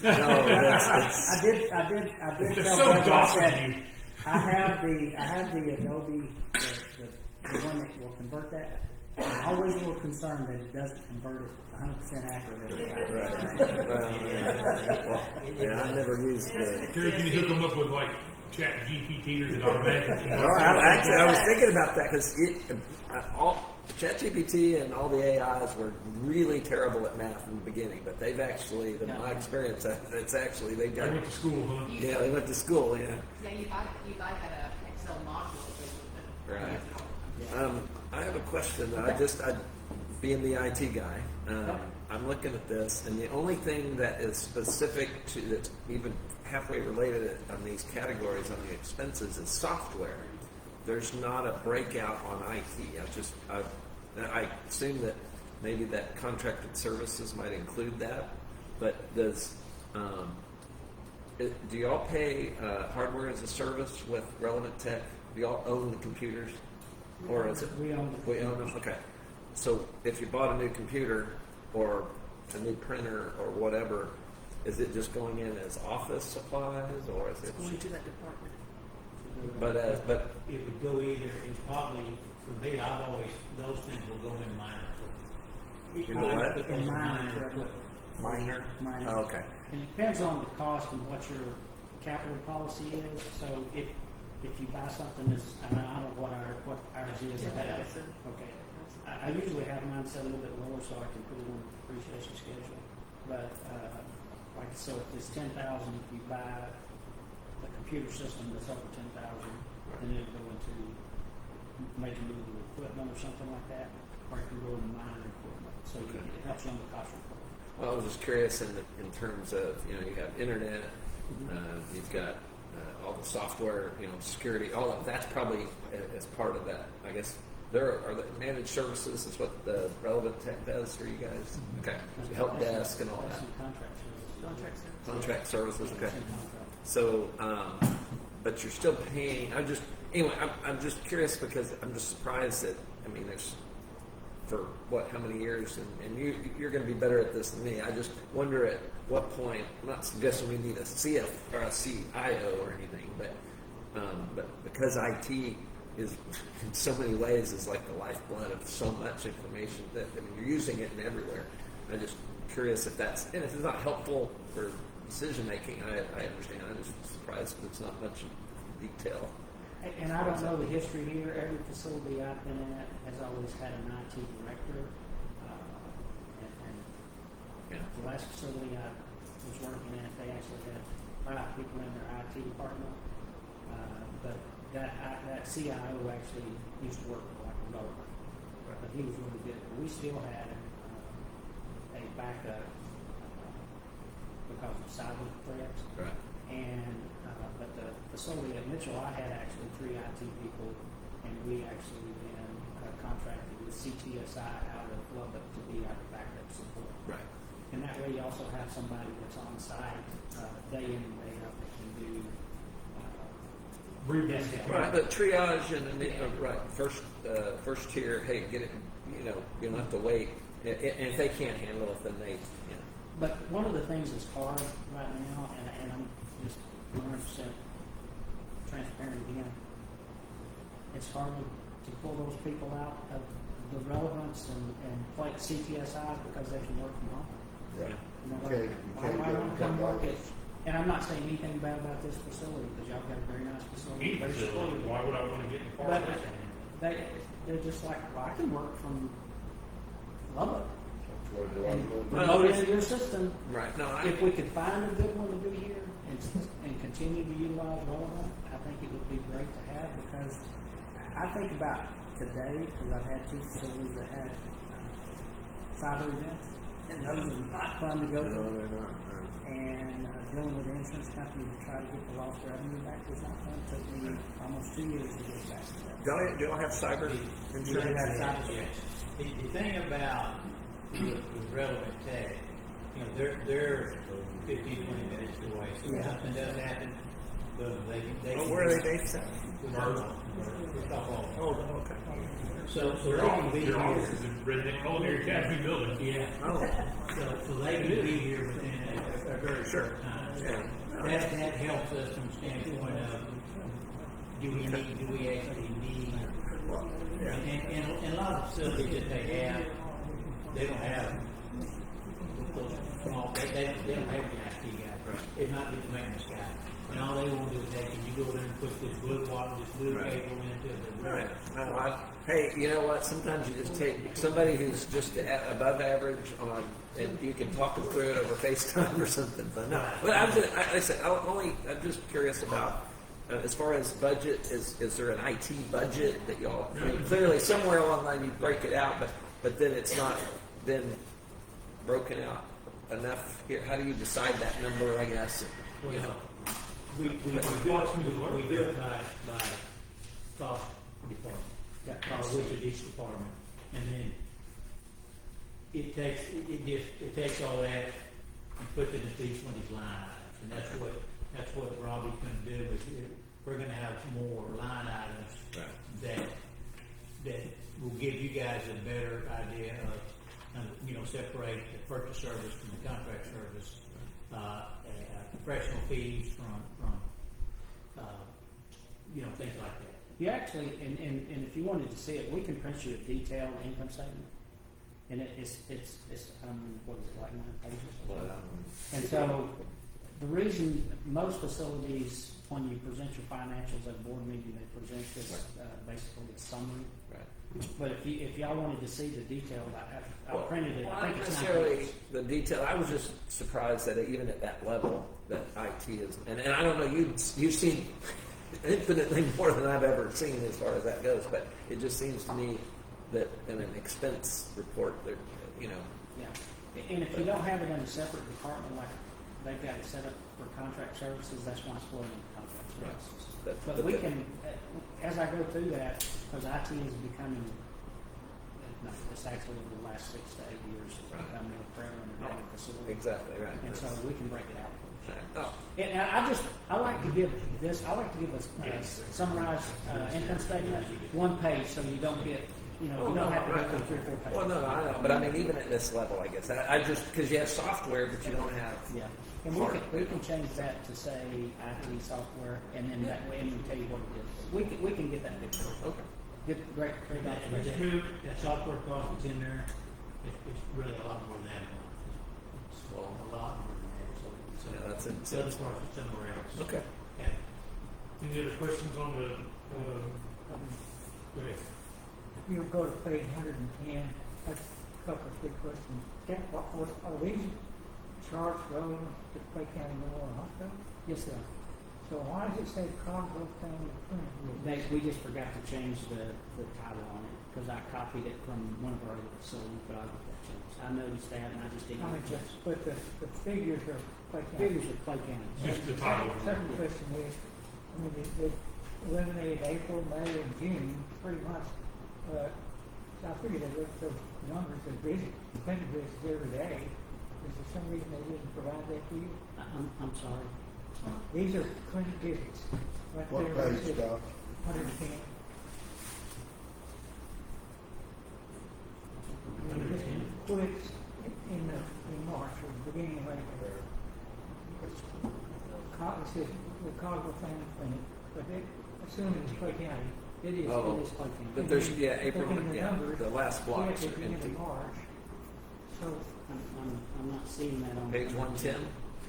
C: I did
A: it's
C: tell
A: so
C: Doug, I
A: docile.
C: said, I have the Adobe, the one that will convert that. I'm always a little concerned that it doesn't convert it 100% accurately.
G: Yeah, I never used the.
A: Terry, can you hook them up with like ChatGPT or the automatic?
G: Well, I was thinking about that because ChatGPT and all the AIs were really terrible at math in the beginning, but they've actually, in my experience, it's actually they
A: I
G: got.
A: went to school, huh?
G: Yeah, they went to school. Yeah.
F: Yeah, you buy had a Excel module.
G: Right. I have a question. Being the IT guy, I'm looking at this, and the only thing that is specific to that's even halfway related on these categories on the expenses is software. There's not a breakout on IT. I assume that maybe that contracted services might include that, but do y'all pay hardware as a service with Relevant Tech? Do y'all own the computers, or is it
C: We own the
G: we own them? Okay, so if you bought a new computer or a new printer or whatever, is it just going in as office supplies, or is it?
C: Going to that department.
G: But
B: It would go either, it's probably, for me, those things will go in minor.
G: You know what?
C: In minor.
G: minor.
C: Minor.
G: Oh, okay.
C: And it depends on the cost and what your capital policy is. So if you buy something that's, I don't know what ours is. Okay. I usually have mine set a little bit lower so I can put it on the depreciation schedule. But so if it's 10,000, if you buy a computer system that's over 10,000, then it'll go into making movable equipment or something like that, or it can go into minor equipment. So it helps you on the cost report.
G: Well, I was just curious in terms of, you have internet, you've got all the software, security, all of that's probably as part of that. I guess are the managed services is what the Relevant Tech does for you guys. Okay, so help desk and all
C: That's
G: that.
C: some contract services.
G: Contract services. Okay.
C: That's in contract.
G: So, but you're still paying. I'm just curious because I'm just surprised that there's for how many years, and you're going to be better at this than me. I just wonder at what point. I'm not suggesting we need a CF or a CIO or anything, but because IT is in so many ways is like the lifeblood of so much information that you're using it in everywhere. I'm just curious if it's not helpful for decision making. I understand. I'm just surprised that it's not much detail.
C: And I don't know the history here. Every facility I've been at has always had an IT director. And the last facility I was working at, they actually had 5 people in their IT department. But that CIO actually used to work for like a developer. But he was really good. We still had a backup because of cyber threats.
G: Right.
C: And but the facility at Mitchell, I had actually 3 IT people, and we actually then contracted with CTSI out of Lubbock to be our backup support.
G: Right.
C: And that way, you also have somebody that's on site day in and day out that can do.
G: Right, but triage and right first tier. Hey, get it. You don't have to wait. And if they can't handle it, then they.
C: But one of the things that's hard right now, and I'm just 100% transparent again, it's hard to pull those people out of the relevance and like CTSI because they can work from home.
D: Right.
C: Why not come work at? And I'm not saying anything bad about this facility because y'all got a very nice facility.
A: Any facility, why would I want to get in the
C: But
A: car?
C: they're just like, well, I can work from Lubbock and
G: Well,
C: promote into your system.
G: Right. No.
C: If we could find a good one to do here and continue to utilize Relevant, I think it would be great to have because I think about today because I've had 2 facilities that had cyber events and those are not fun to go
D: No,
C: to.
D: they're not.
C: And dealing with the insurance company to try to get the lost revenue back was not fun. It took me almost 2 years to get back to that.
G: Do y'all have cyber insurance?
B: Yes. The thing about with Relevant Tech, they're 15, 20 minutes away. So if something does happen, they can.
G: Where are they based at?
B: Oh,
G: okay.
B: So they can be
A: Your office
B: here.
A: is in Redneck Culinary Academy building.
B: Yeah.
G: Oh.
B: So they can be here within a very short time.
G: Yeah.
B: That helps us from the standpoint of do we actually need
G: Yeah.
B: and a lot of facilities that they have, they don't have those small, they don't have the IT guy. It might be the maintenance guy. And all they want to do is, hey, can you go there and put this blue water, this blue
G: Right.
B: cable into the.
G: Right. Hey, you know what? Sometimes you just take somebody who's just above average on, and you can talk them through it over FaceTime or something. But no, but I said I'm just curious about as far as budget. Is there an IT budget that y'all? I mean, clearly, somewhere along the line you break it out, but then it's not then broken out enough here. How do you decide that number? I guess.
B: Well,
G: You know.
B: we do it by cost department, which is each department, and then it takes all that and puts it into each one of these line items, and that's what Robbie's gonna do, is we're gonna have more line items that will give you guys a better idea of, separate the purchase service from the contract service, professional fees from things like that.
C: You actually, and if you wanted to see it, we can print you a detailed income statement. And it's what is it, like 9 pages? And so, the reason most facilities, when you present your financials at a board meeting, they present this, basically a summary.
G: Right.
C: But if y'all wanted to see the detail, I printed it, I think
G: Not
C: it's 9
G: necessarily
C: pages.
G: the detail. I was just surprised that even at that level, that IT is, and I don't know, you've seen infinitely more than I've ever seen as far as that goes, but it just seems to me that in an expense report, there,
C: Yeah, and if you don't have it in a separate department, like they've got it set up for contract services, that's why it's flowing into contract services. But we can, as I go through that, because IT is becoming, it's actually over the last 6 to 8 years, it's becoming more prevalent in every facility.
G: Exactly right.
C: And so we can break it out.
G: Oh,
C: And I like to give a summarized income statement, 1 page, so you don't get, you don't have to go through 3 or 4 pages.
G: well, no, I know, but I mean, even at this level, I guess I just because you have software, but you don't have.
C: Yeah, and we can change that to say IT software, and then that way, and we tell you what it is. We can get that fixed.
G: Okay.
C: Get great
B: And
C: documentation.
B: that software cost that's in there, it's really a lot more than that. It's a lot more than that, so.
G: Yeah, that's it.
B: The other part is somewhere else.
G: Okay.
B: Yeah.
A: Any other questions on the, go ahead.
H: If you go to page 110, that's a couple of big questions. Are these charts relevant to Clay County Memorial Hospital?
C: Yes, sir.
H: So why does it say Congress down the front?
C: We just forgot to change the title on it, because I copied it from one of our other facilities, but I got that changed. I noticed that, and I just didn't.
H: I mean,
C: get it changed.
H: but the figures are Clay County.
C: Figures of Clay County.
A: Just the title.
H: Second question is, I mean, they eliminated April, May, and June, pretty much. So I figured they looked those numbers as busy, clinic visits every day. Is there some reason they didn't provide that to you?
C: I'm sorry.
H: These are clinic visits. Right
D: What
H: there, where it
D: page,
H: says
D: Doc?
H: 110. Quits in March or the beginning of April. It says the Caldwell Family Clinic, but they assume it's Clay County.
C: It is
G: Oh,
C: Clay County.
G: but there's April,
H: Looking at the numbers,
G: the last blocks
H: yeah,
G: are
H: at the end of
G: empty.
H: March. So
C: I'm not seeing that on.
G: Page 110.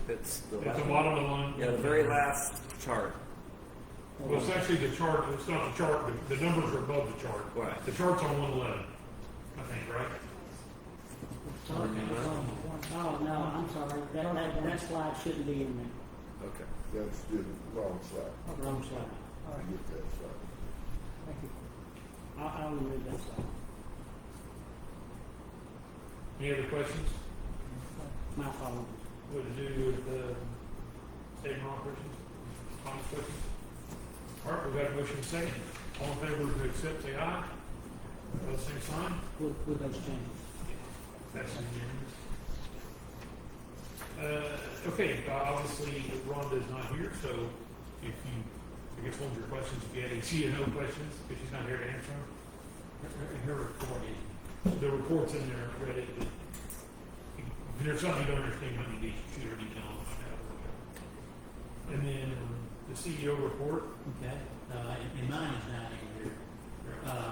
G: It's the
A: At
G: last
A: the bottom of the line.
G: Yeah, the very last chart.
A: Well, it's actually the chart, it's not the chart, the numbers are above the chart.
G: Right.
A: The chart's on 111, I think, right?
C: Oh, no, I'm sorry. That slide shouldn't be in there.
G: Okay.
D: That's the wrong slide.
C: Wrong slide.
H: all right,
D: Get that slide.
H: thank you.
C: I'll remove that slide.
A: Any other questions?
C: My fault.
A: What to do with the statement of operations? Comments, questions? All right, we've got a motion second. All in favor to accept, say aye. All same sign.
C: With those changes.
A: That's unanimous. Okay, obviously Rhonda's not here, so if you, I guess one of your questions, if you had any CNO questions, because she's not here to answer them. Her report is, the report's in there, read it, but if there's something you don't understand, you need to shoot her an email and find out. And then the CEO report,
B: Okay, and mine is not in here.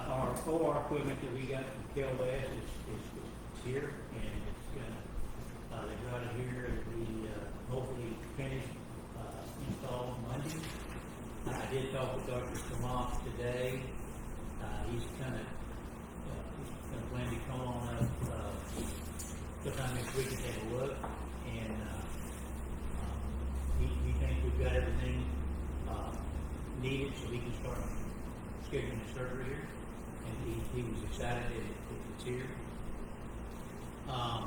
B: Our OR equipment that we got from KLS is here, and it's gonna, they got it here, it'll be, hopefully finished, installed Monday. I did talk with Dr. Lamont today. He's kind of plan to come on up sometime next week and take a look. And he thinks we've got everything needed so he can start scheduling the surgery here. And he was excited that it's here. Our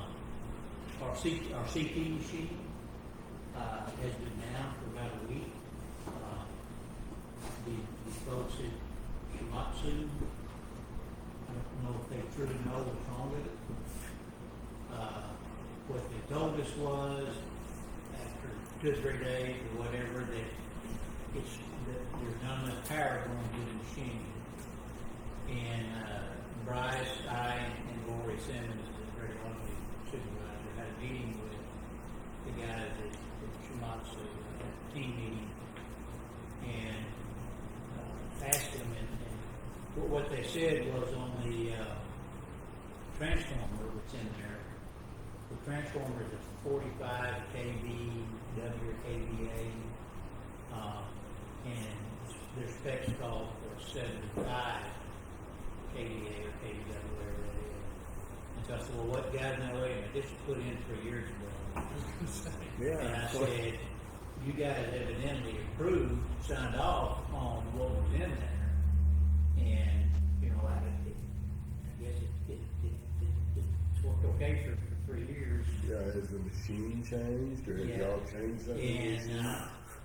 B: CT machine has been down for about a week. The folks at Shimatsu, I don't know if they truly know what's wrong with it. What they told us was, after 2 or 3 days or whatever, that there's not enough power going to the machine. And Bryce, I, and Lori Simmons, the radiology supervisor, had a meeting with the guys at Shimatsu, at the team meeting, and asked them, and what they said was on the transformer that's in there, the transformer is a 45 kV WKVA, and their specs called for 75 KVA or KVW, whatever that is. And so I said, well, what guys, now wait a minute, this was put in 3 years ago.
D: Yeah.
B: And I said, you guys evidently approved, signed off on what was in there. And, you know, I guess it's worked okay for 3 years.
D: Yeah, has the machine changed, or have
B: Yeah.
D: y'all changed that?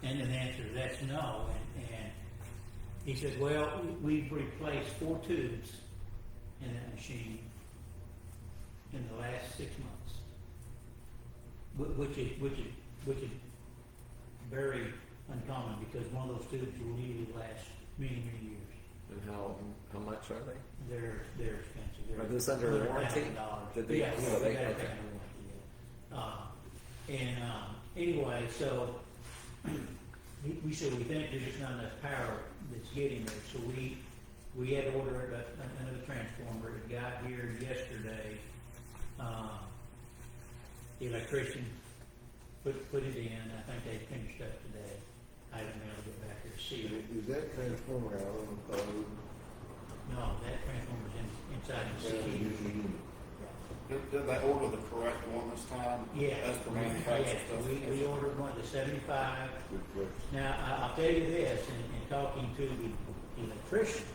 B: And the answer to that's no. And he says, well, we've replaced 4 tubes in that machine in the last 6 months, which is very uncommon because one of those tubes will usually last many years.
G: And how much are they?
B: They're expensive.
G: Are this under warranty?
B: $100,000.
G: Did they-
B: Yeah,
G: oh,
B: we
G: they-
B: got it
G: okay.
B: under warranty, yeah. Anyway, so we said we think there's just not enough power that's getting there, so we had to order another transformer. It got here yesterday. The electrician put it in. I think they finished up today. I haven't been able to get back there to see it.
D: Is that transformer out on the pole?
B: No, that transformer's inside the city.
I: Did they order the correct one this time?
B: Yeah.
I: As per manufacturer stuff?
B: We ordered one, the 75.
D: Good question.
B: Now, I'll tell you this, in talking to the electrician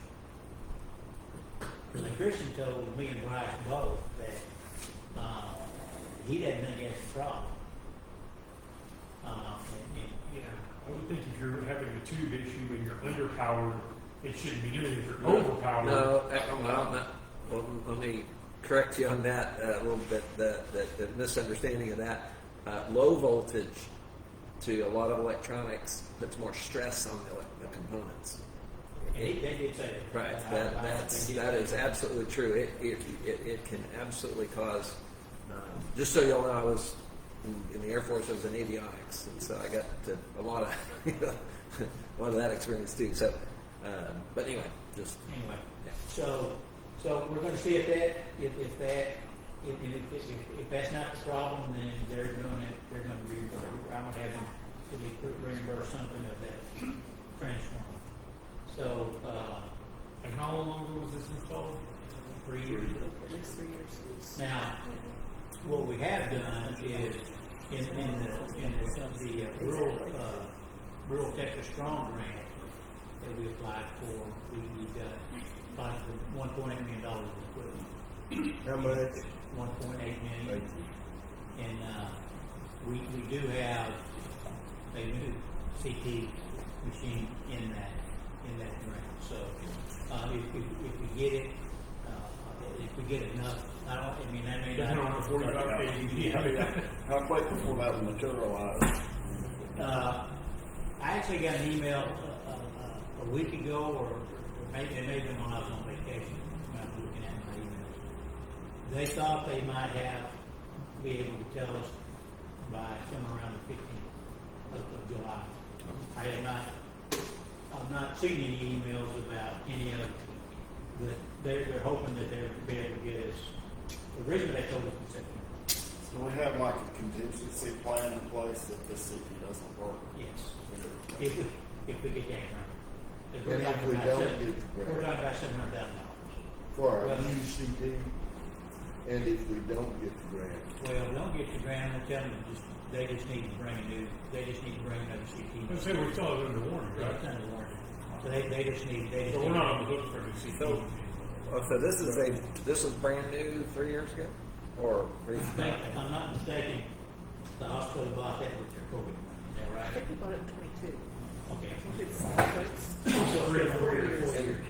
B: told me and Bryce both that he doesn't think that's a problem.
A: I would think if you're having a tube issue and you're underpowered, it shouldn't be doing it. If you're overpowered.
G: No, well, let me correct you on that a little bit, the misunderstanding of that. Low voltage to a lot of electronics puts more stress on the components.
B: And they did say that.
G: Right,
B: They did
G: that
B: say
G: is absolutely true. It can absolutely cause, just so y'all know, I was in the Air Force, I was in avionics, and so I got to a lot of that experience too. So, but anyway, just
B: Anyway,
G: yeah.
B: so we're going to see if that's not the problem, then they're going to I'm going to have them to reimburse something of that transformer. So,
A: And how long ago was this installed?
B: 3 years ago.
F: At least 3 years.
B: Now, what we have done is in the rural Texas Strong grant that we applied for, we got applied for $1.8 million of equipment.
D: How much?
B: 1.8
D: Thank
B: million.
D: you.
B: And we do have a new CT machine in that grant. So if we get it, if we get enough, that may
A: Doesn't
B: not.
A: on the 45 kV.
I: How quick before that will materialize?
B: I actually got an email a week ago, or maybe when I was on vacation, when I was looking at my emails. They thought they might be able to tell us by somewhere around the 15th of July. I've not seen any emails about any of it, but they're hoping that they'll be able to get us. Originally, they told us in September.
I: So we have like a contingency plan in place if this CP doesn't work.
B: Yes. If we get that grant. If
D: And if we don't get the
B: We're
D: grant
B: talking about $700,000.
D: for our
B: Well-
D: new CD, and if we don't get the grant,
B: Well, if we don't get the grant, I'm telling them, they just need to bring another CT.
A: Let's say we're still under warranty,
B: Yeah,
A: right?
B: it's under warranty. So they just need.
A: So we're not on the hook for a new CT.
G: So- So this was brand new 3 years ago, or
B: If I'm not mistaken, the hospital bought that with their COVID money. Is that
F: I
B: right?
F: think we bought it in 22.
B: Okay.
F: It's-
B: So 3 or 4 years. 4 years.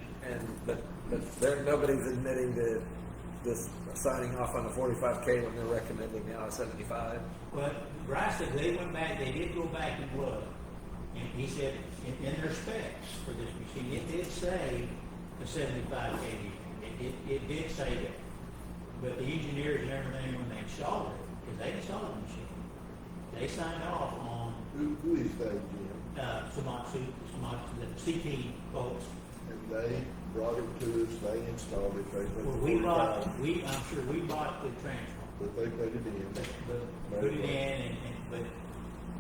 G: but nobody's admitting to this signing off on the 45K when they're recommending now a 75.
B: Well, Bryce said they went back, they did go back and look, and he said in their specs for this machine, it did say a 75 kV. It did say that. But the engineers and everything, when they installed it, because they installed the machine, they signed off on,
D: who is that, Jim?
B: Sumatsu, the CT folks.
D: And they brought it to us, they installed it, they put
B: Well,
D: the
B: we bought,
D: 45,
B: I'm sure we bought the transformer.
D: but they put it in.
B: But put it in, but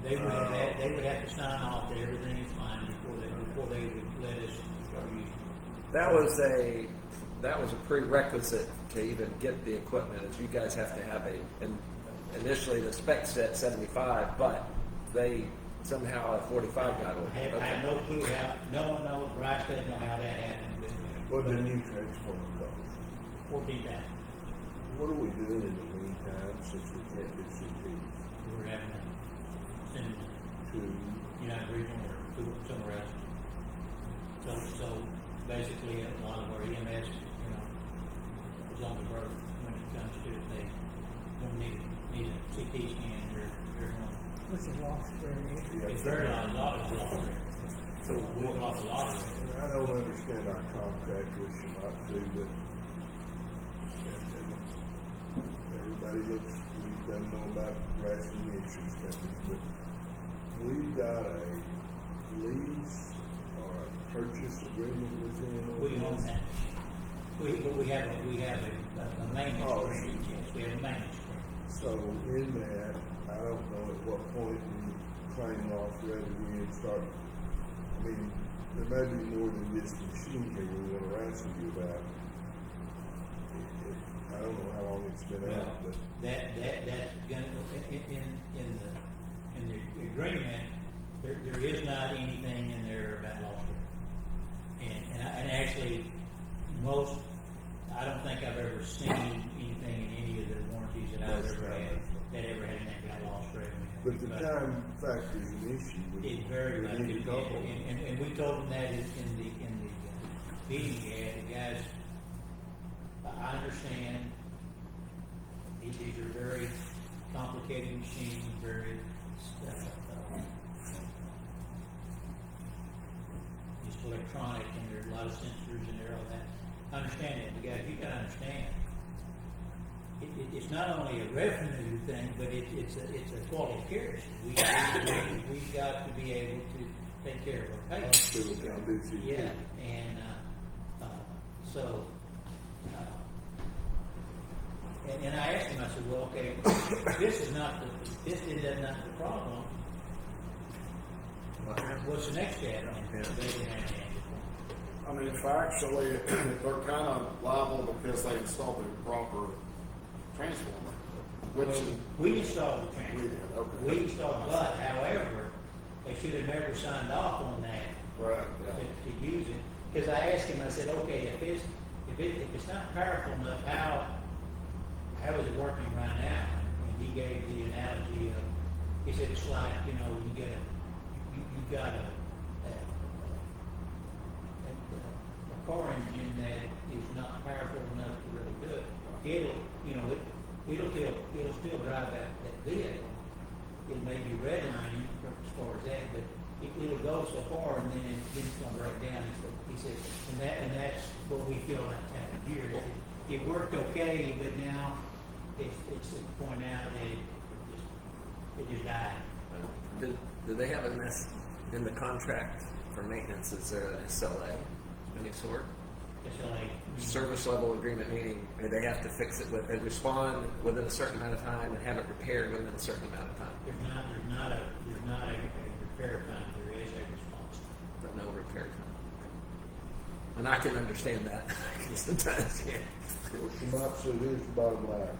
B: they would have to sign off that everything is fine before they would let us start using it.
G: That was a prerequisite to even get the equipment. Is you guys have to have and initially the spec said 75, but they somehow at 45 got it.
B: I have no clue how, no one knows, Bryce doesn't know how that happened, but
D: What the new transformer cost?
B: 14,000.
D: What are we doing in the meantime since we can't do CPs?
B: We're having to send it
D: To,
B: to United Regional or to somewhere else. So basically, a lot of our EMS, is on the road when it comes to if they don't need a CT scan, they're going.
H: What's the loss there?
B: It's very lot of loss. So we lost a lot of it.
D: I don't understand our contract with Shimatsu, but everybody looks, we don't know about rational insurance companies, but we've got a lease or a purchase agreement with them.
B: We own that. We have a maintenance
D: Oh,
B: agreement, yes, we have a maintenance agreement.
D: So in that, I don't know at what point we claim off revenue and start, I mean, there may be more than just the machine here we want to ransom you about. I don't know how long it's been
B: Well,
D: out, but
B: that's gonna, in the agreement, there is not anything in there about loss rate. And actually, I don't think I've ever seen anything in any of the warranties that I've ever had that ever had anything about loss rate.
D: but the time factor is an issue.
B: It very much
D: We need
B: is,
D: to talk on it.
B: and we told them that in the meeting we had, the guys, I understand, these are very complicated machines, very, just electronic, and there's a lot of sensors in there, all that. I understand that, but guys, you gotta understand, it's not only a revenue thing, but it's a quality of care issue. We've got to be able to take care of our patients.
D: Hospital can do CT.
B: Yeah, and so, and I asked him, I said, well, okay, this is not the problem. What's the next step? And they didn't have an answer for me.
I: I mean, factually, they're kind of liable because they installed the proper transformer, which is,
B: We installed the
I: we
B: transformer.
I: did, okay.
B: We installed, but however, they should have never signed off on that
I: Right, yeah.
B: to use it. Because I asked him, I said, okay, if it's not powerful enough, how is it working right now? And he gave the analogy of, he said it's like, you got a car engine that is not powerful enough to really do it. It'll still drive that vehicle. It may be redlining as far as that, but it'll go so far and then it's gonna break down. He said, and that's what we feel like happened here. It worked okay, but now it's to the point now that it just died.
G: Do they have in the contract for maintenance? Is there an SLA of any sort?
B: SLA.
G: Service level agreement meaning they have to fix it with, and respond within a certain amount of time and have it repaired within a certain amount of time.
B: There's not a repair time, there is a response time.
G: But no repair time. And I can understand that. Sometimes, yeah.
D: Well, Shemot, so here's the bottom line.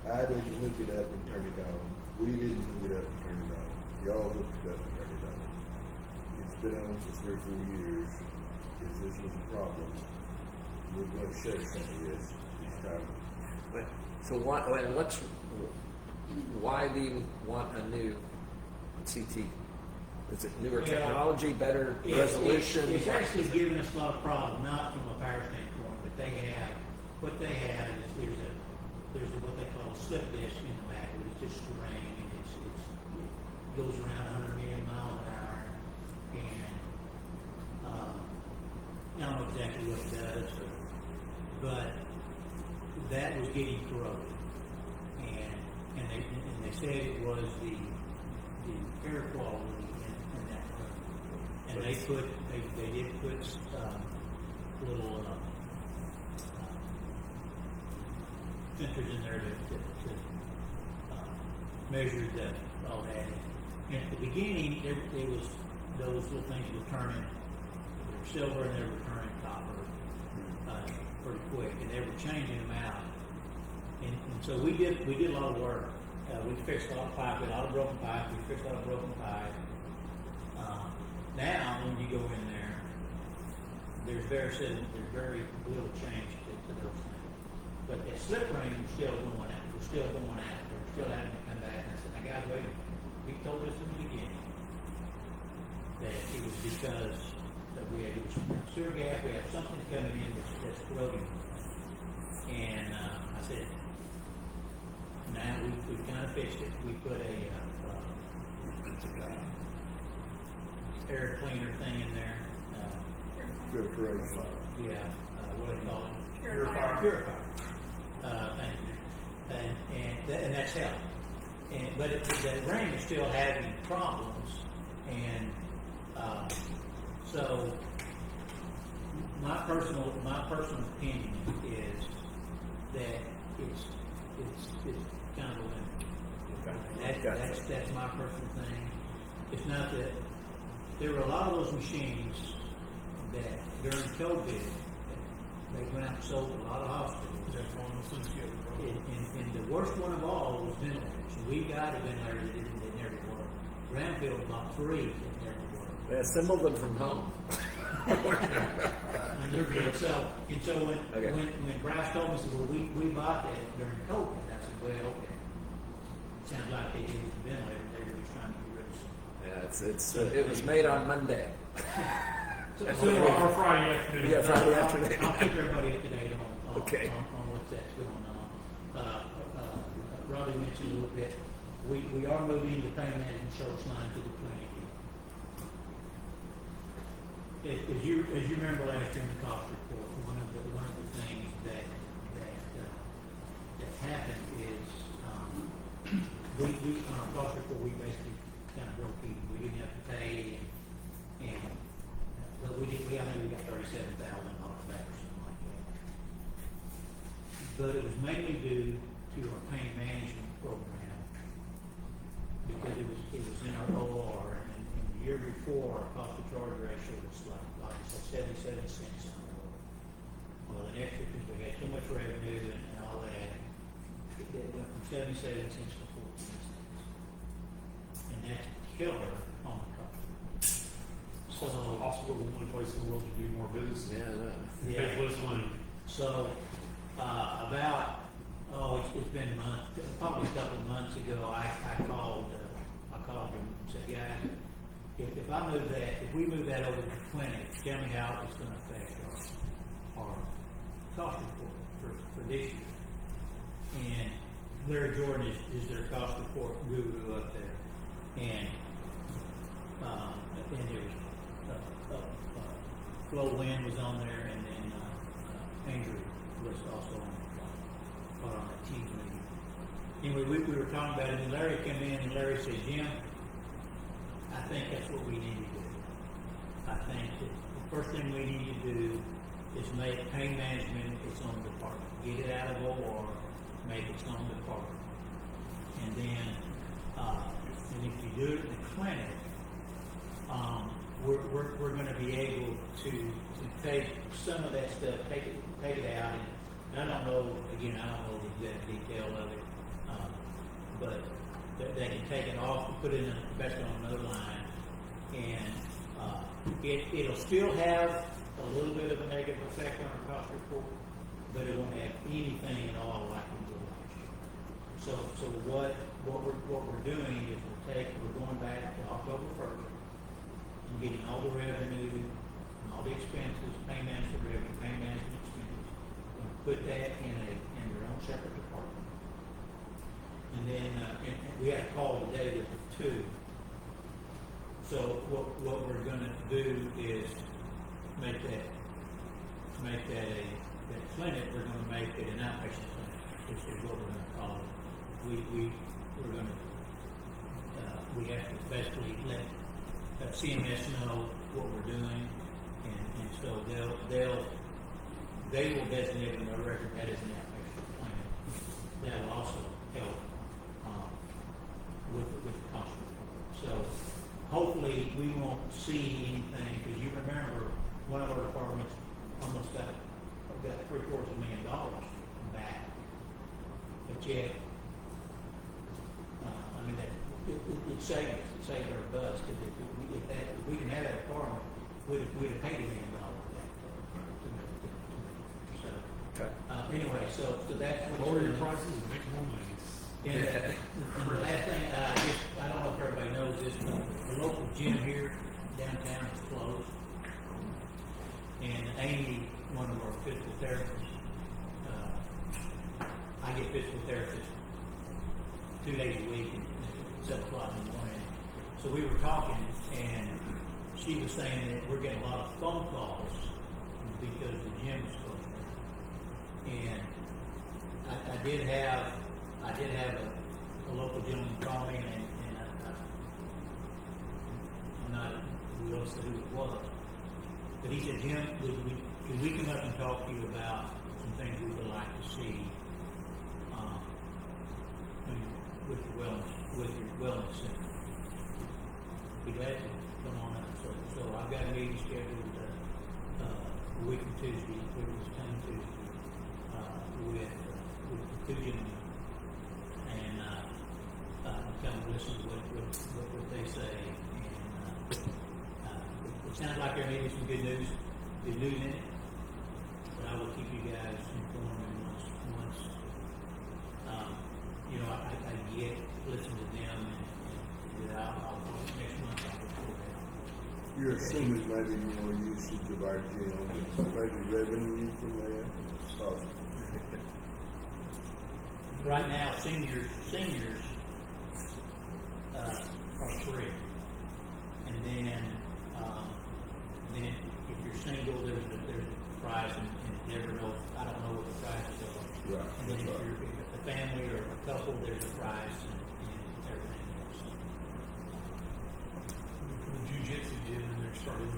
D: I didn't look it up and turn it on. We didn't look it up and turn it on. Y'all looked it up and turned it on. It's been on for 3 or 4 years. If this was a problem, we're going to shut some of this. It's time.
G: But, so why do you want a new CT? Is it newer
B: Well,
G: technology, better
B: It's-
G: resolution?
B: It's actually given us a lot of problems, not from a power standpoint, but what they have is there's what they call a slip disc in the back, which is just terrain, and it goes around 100 million miles an hour, and, I don't know exactly what it does, but that was getting corroded, and they said it was the air quality in that room. And they did put little sensors in there to measure all that. And at the beginning, there was those little things were turning. They were silver and they were turning copper pretty quick, and they were changing them out. And so we did a lot of work. We fixed a lot of pipe, a lot of broken pipe. We fixed a lot of broken pipe. Now, when you go in there, there's very little change to those things. But that slip ring was still going out. We're still going out. We're still having to come back. And I said, "Now, guys, wait. We told us in the beginning that it was because that we had sewer gas. We had something coming in that's corroding." And I said, "Now we've kind of fixed it. We put a air cleaner thing in there.
D: Filtration.
B: Yeah, what do they call it?
F: Purifier.
B: Purifier. And that's helped. But that ring is still having problems, and so my personal opinion is that it's kind of a limit. That's my personal thing. It's not that there were a lot of those machines that during COVID they went out and sold to a lot of hospitals.
A: That's one of those things you have to go.
B: And the worst one of all was ventilators. We got a ventilator that never worked. Granville bought 3 that never worked.
G: They assembled them from home.
B: And so when Bryce told me, he said, "Well, we bought that during COVID," I said, "Well, okay. Sounds like they used the ventilator. They were just trying to get rid of some."
G: Yeah, it was made on Monday.
A: Or Friday afternoon.
G: Yeah, Friday afternoon.
B: I'll keep everybody up to date on
G: Okay.
B: on what's that's going on. Robbie mentioned a little bit. We are moving the pain management service line to the clinic. As you remember last year in the cost report, one of the things that happened is we on our cost report we basically kind of broke even. We didn't have to pay and but I think we got $37,000 back or something like that. But it was mainly due to our pain management program because it was in our OR and the year before our cost to charge ratio was like 77 cents on the OR. Well, the next year, because we had so much revenue and all that, it went from 77 cents to 14 cents. And that's killer on the cost. So
A: The hospital is the only place in the world to do more business.
B: Yeah.
A: Pay less money.
B: So, it's been a month, probably a couple of months ago, I called him and said, "Guys, if we move that over to the clinic, tell me how it's gonna affect our cost report for this year." And Larry Jordan is their cost report guru up there. And there was, Flo Lynn was on there, and then Andrew was also on the team meeting. Anyway, we were talking about it, and Larry came in, and Larry said, "Jim, I think that's what we need to do. I think that the first thing we need to do is make pain management its own department. Get it out of OR, make its own department. And then, and if you do it in the clinic, we're gonna be able to take some of that stuff, take it out, and I don't know, again, I don't know the exact detail of it, but they can take it off and put it in back on another line, and, it'll still have a little bit of a negative effect on our cost report, but it won't have anything at all like we did last year. So what we're doing is we're going back to October 1st and getting all the revenue and all the expenses, pain management revenue, pain management expenses, and put that in their own separate department. And then, and we had a call today with the two. So what we're gonna do is make that clinic, we're gonna make it an outpatient clinic, which is what we're gonna call it. We're gonna, we have to basically let CMS know what we're doing, and so they will designate in their record that as an outpatient clinic. That will also help, with the cost report. So hopefully we won't see anything, because you remember one of our departments almost got $750,000 back. But yet, I mean, it saved us. It saved our buzz. Because if we didn't have that department, we'd have paid $1 million back. So, anyway, so that's what
A: Lower your prices and make more money.
B: and the last thing, I don't know if everybody knows this, but the local gym here downtown is closed. And Amy, one of our physical therapists, I get physical therapists 2 days a week at 7 o'clock in the morning. So we were talking, and she was saying that we're getting a lot of phone calls because the gym is closed. And I did have a local gentleman call me, and I'm not going to say who it was, but he said, Jim, could we come up and talk to you about some things we would like to see with your wellness center? Be glad to come on up. So I've got a meeting scheduled a week from Tuesday, which is coming Tuesday, with the two gentlemen. And kind of listen to what they say. And it sounds like there may be some good news in it. But I will keep you guys informed. And once I get listen to them, and I'll next month I'll report out.
D: You're assuming maybe more usage of our gym, maybe revenue from that?
B: Right now, seniors are free, and then if you're single, there's a price, and never know. I don't know what the prices are.
D: Right.
B: And then if you're a family or a couple, there's a price, and everything else.
A: The jiu-jitsu gym, and they're starting to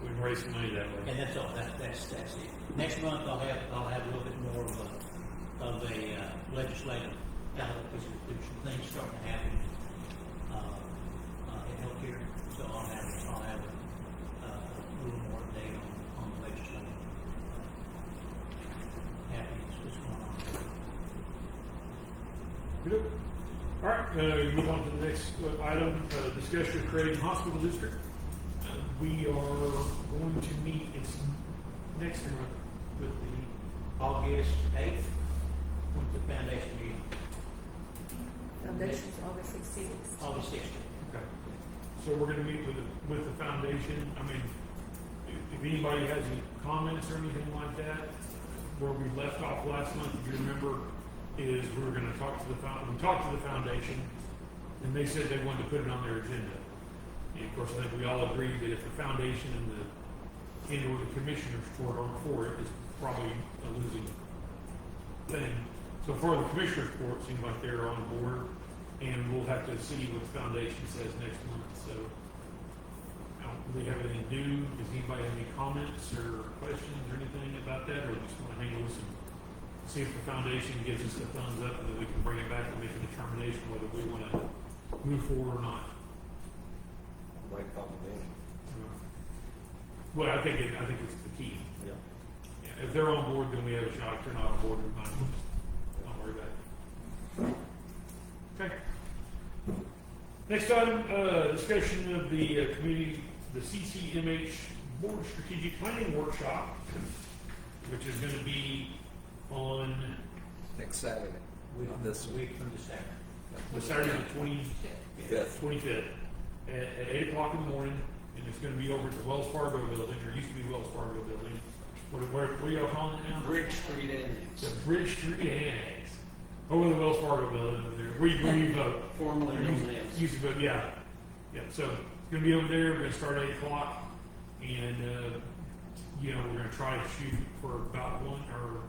A: we can raise some money that way.
B: And that's all. That's it. Next month I'll have a little bit more of a legislative ballot, because there's some things starting to happen in healthcare. So I'll have a little more data on the legislative happenings that's going on.
A: Good. All right, move on to the next item, discussion of creating hospital district. We are going to meet next month with the
B: August 8th, with the foundation meeting.
F: Foundation's August 16th.
B: August 16th.
A: Okay. So we're gonna meet with the foundation. I mean, if anybody has any comments or anything like that, where we left off last month, if you remember, is we were gonna talk to we talked to the foundation, and they said they wanted to put it on their agenda. And of course, I think we all agreed that if the foundation and or the commissioners court aren't for it, it's probably a losing thing. So for the commissioners court, it seems like they're on board, and we'll have to see what the foundation says next month. So don't really have anything new. Does anybody have any comments or questions or anything about that, or just want to hang loose and see if the foundation gives us the thumbs up, and then we can bring it back and make a determination whether we want to move forward or not.
E: Right combination.
A: Well, I think it's the key.
E: Yeah.
A: Yeah, if they're on board, then we have a shot. If they're not on board, we might as well just don't worry about it. Okay. Next item, discussion of the community, the CCMH Board Strategic Planning Workshop, which is going to be on
G: Next Saturday. This
B: Week from the Saturday.
A: the Saturday the 25th at 8 o'clock in the morning, and it's going to be over at the Wells Fargo building, or used to be Wells Fargo building. What are y'all calling it now?
J: Bridge Street Annex,
A: The Bridge Street Annex. Over the Wells Fargo building over there. Where you vote.
J: formerly known as.
A: Used to vote, yeah. Yeah, so it's going to be over there. We're going to start at 8 o'clock. And, we're going to try to shoot for about 1 or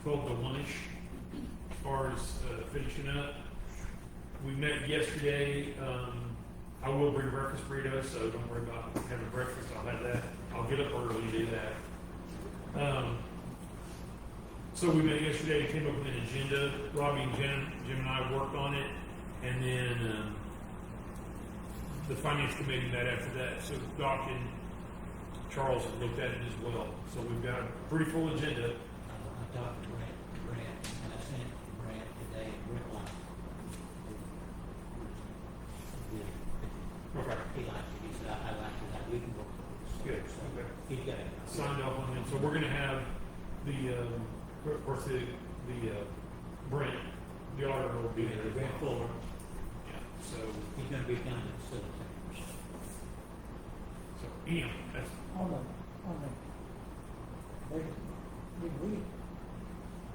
A: 12 to 1-ish as far as finishing up. We met yesterday. I will bring breakfast burritos, so don't worry about having breakfast. I'll have that. I'll get up early and do that. So we met yesterday, came up with an agenda. Robbie and Jim and I worked on it, and then the finance committee met after that. So Doc and Charles have looked at it as well. So we've got a pretty full agenda.
B: I talked to Brent, and I sent Brent today, Brent liked it.
A: Okay.
B: He liked it, he said, I liked it, we can go.
A: Good.
B: So,
A: Okay.
B: he's got it.
A: Signed off on it. So we're going to have of course, the Brent, the auditor will be there. as
B: Brent
A: well.
B: Fuller,
A: Yeah. So
B: he's gonna be kind of facilitator.
A: Ian, that's
H: On the, did we agree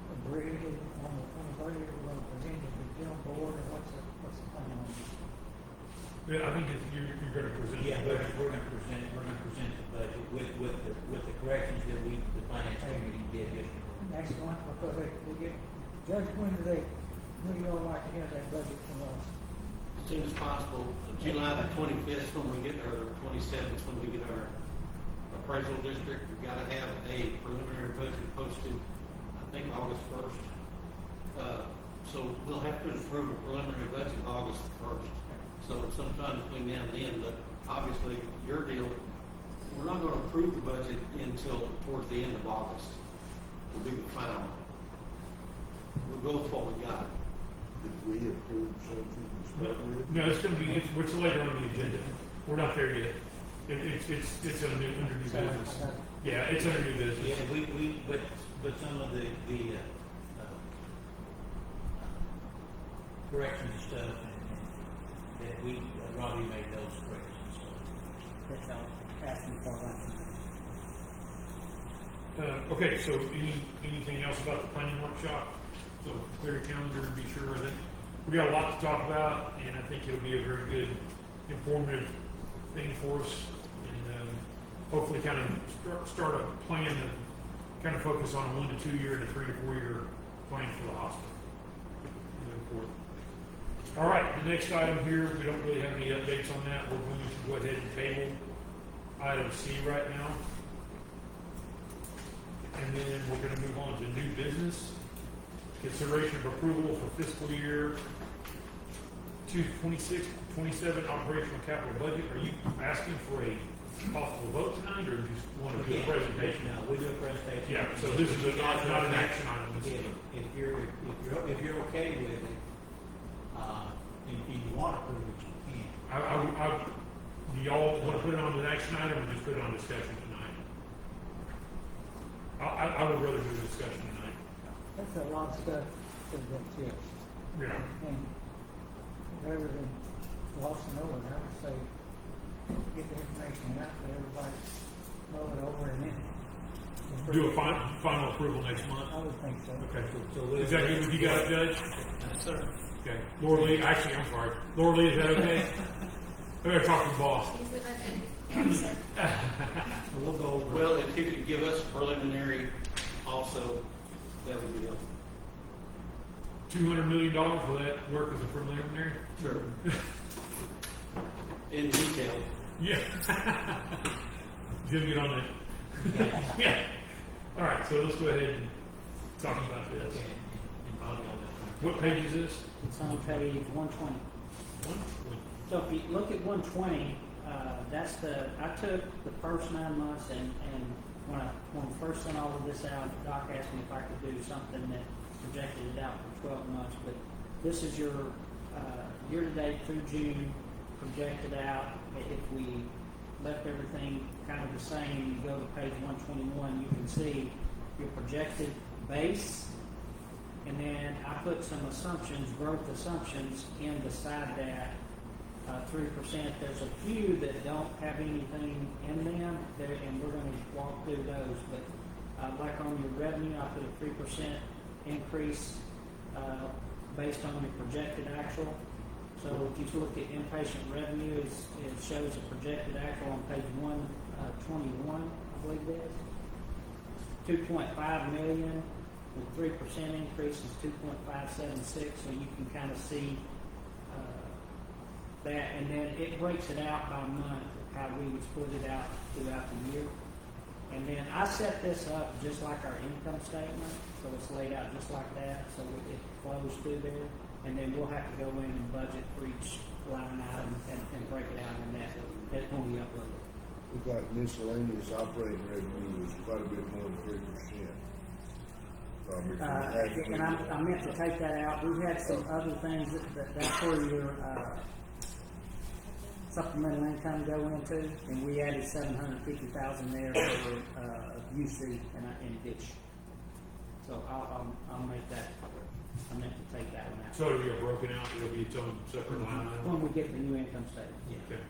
H: on the budget we're going to present it to Jim Board, or what's the plan on this?
A: yeah, I think you're going to present.
B: Yeah, we're gonna present the budget with the corrections that the finance committee did yesterday.
H: Next month, because we get, Judge, when do you all like to have that budget from us?
J: As soon as possible, July the 25th when we get, or 27th when we get our appraisal district. We've got to have a preliminary budget posted, I think August 1st. So we'll have to approve a preliminary budget August 1st. So sometime between now and then, but obviously your deal, we're not going to approve the budget until towards the end of August. Will be the final. We'll go with what we got.
D: Did we approve something to start with?
A: No, it's going to be. It's later on the agenda. We're not there yet. It's under new business. Yeah, it's under new business.
B: Yeah, but some of the corrections and stuff, and that Robbie made those corrections, so.
C: That's all, asking for right now.
A: Okay, so anything else about the planning workshop? So clear your calendar and be sure that we got a lot to talk about, and I think it'll be a very good, informative thing for us, and hopefully kind of start a plan to kind of focus on a 1 to 2 year and a 3 to 4 year plan for the hospital. Moving forward. All right, the next item here, we don't really have any updates on that. We're going to go ahead and table item C right now. And then we're going to move on to new business. Consideration of approval for fiscal year 26-27 operational capital budget. Are you asking for a possible vote tonight, or just want to do a presentation?
B: No, we do a presentation.
A: Yeah, so this is not an action item. This is
B: If you're okay with it, if you want to prove it, you can.
A: do y'all want to put it on an action item, or just put it on discussion tonight? I would rather do a discussion tonight.
H: That's a lot of stuff to get to.
A: Yeah.
H: And rather than glossing over it, I would say, get the information out to everybody, mull it over, and then.
A: Do a final approval next month?
H: I would think so.
A: Okay. Is that good with you guys, Judge?
J: Yes, sir.
A: Okay. Laura Lee, actually, I'm sorry. Laura Lee, is that okay? I better talk to the boss.
B: We'll go over.
J: Well, if you could give us preliminary also, that would be helpful.
A: $200 million for that work as a preliminary?
J: Sure. In detail.
A: Yeah. Jim, get on that. Yeah. All right, so let's go ahead and talk about this.
B: Okay, and Bobby on that.
A: What page is this?
C: It's on page 120.
A: One?
C: So if you look at 120, I took the first 9 months and when I first sent all of this out, Doc asked me if I could do something that projected it out for 12 months, but this is your year-to-date through June projected out. If we left everything kind of the same, you go to page 121, you can see your projected base, and then I put some assumptions, growth assumptions in beside that. 3%. There's a few that don't have anything in them, and we're going to walk through those. But like on your revenue, I put a 3% increase based on your projected actual. So if you look at inpatient revenue, it shows a projected actual on page 121, I believe it is. 2.5 million with 3% increase is 2.576. So you can kind of see that, and then it breaks it out by month, how we would split it out throughout the year. And then I set this up just like our income statement, so it's laid out just like that, so it flows through there. And then we'll have to go in and budget for each line item and break it out in that when we upload it.
D: Look like miscellaneous operating revenue is quite a bit more than 3%.
C: And I meant to take that out. We had some other things that's where your supplemental income go into, and we added $750,000 there for UC and ditch. So I'll make that. I meant to take that one out.
A: So it'll be broken out, it'll be its own separate line item?
C: When we get the new income statement.
B: Yeah.
A: Okay.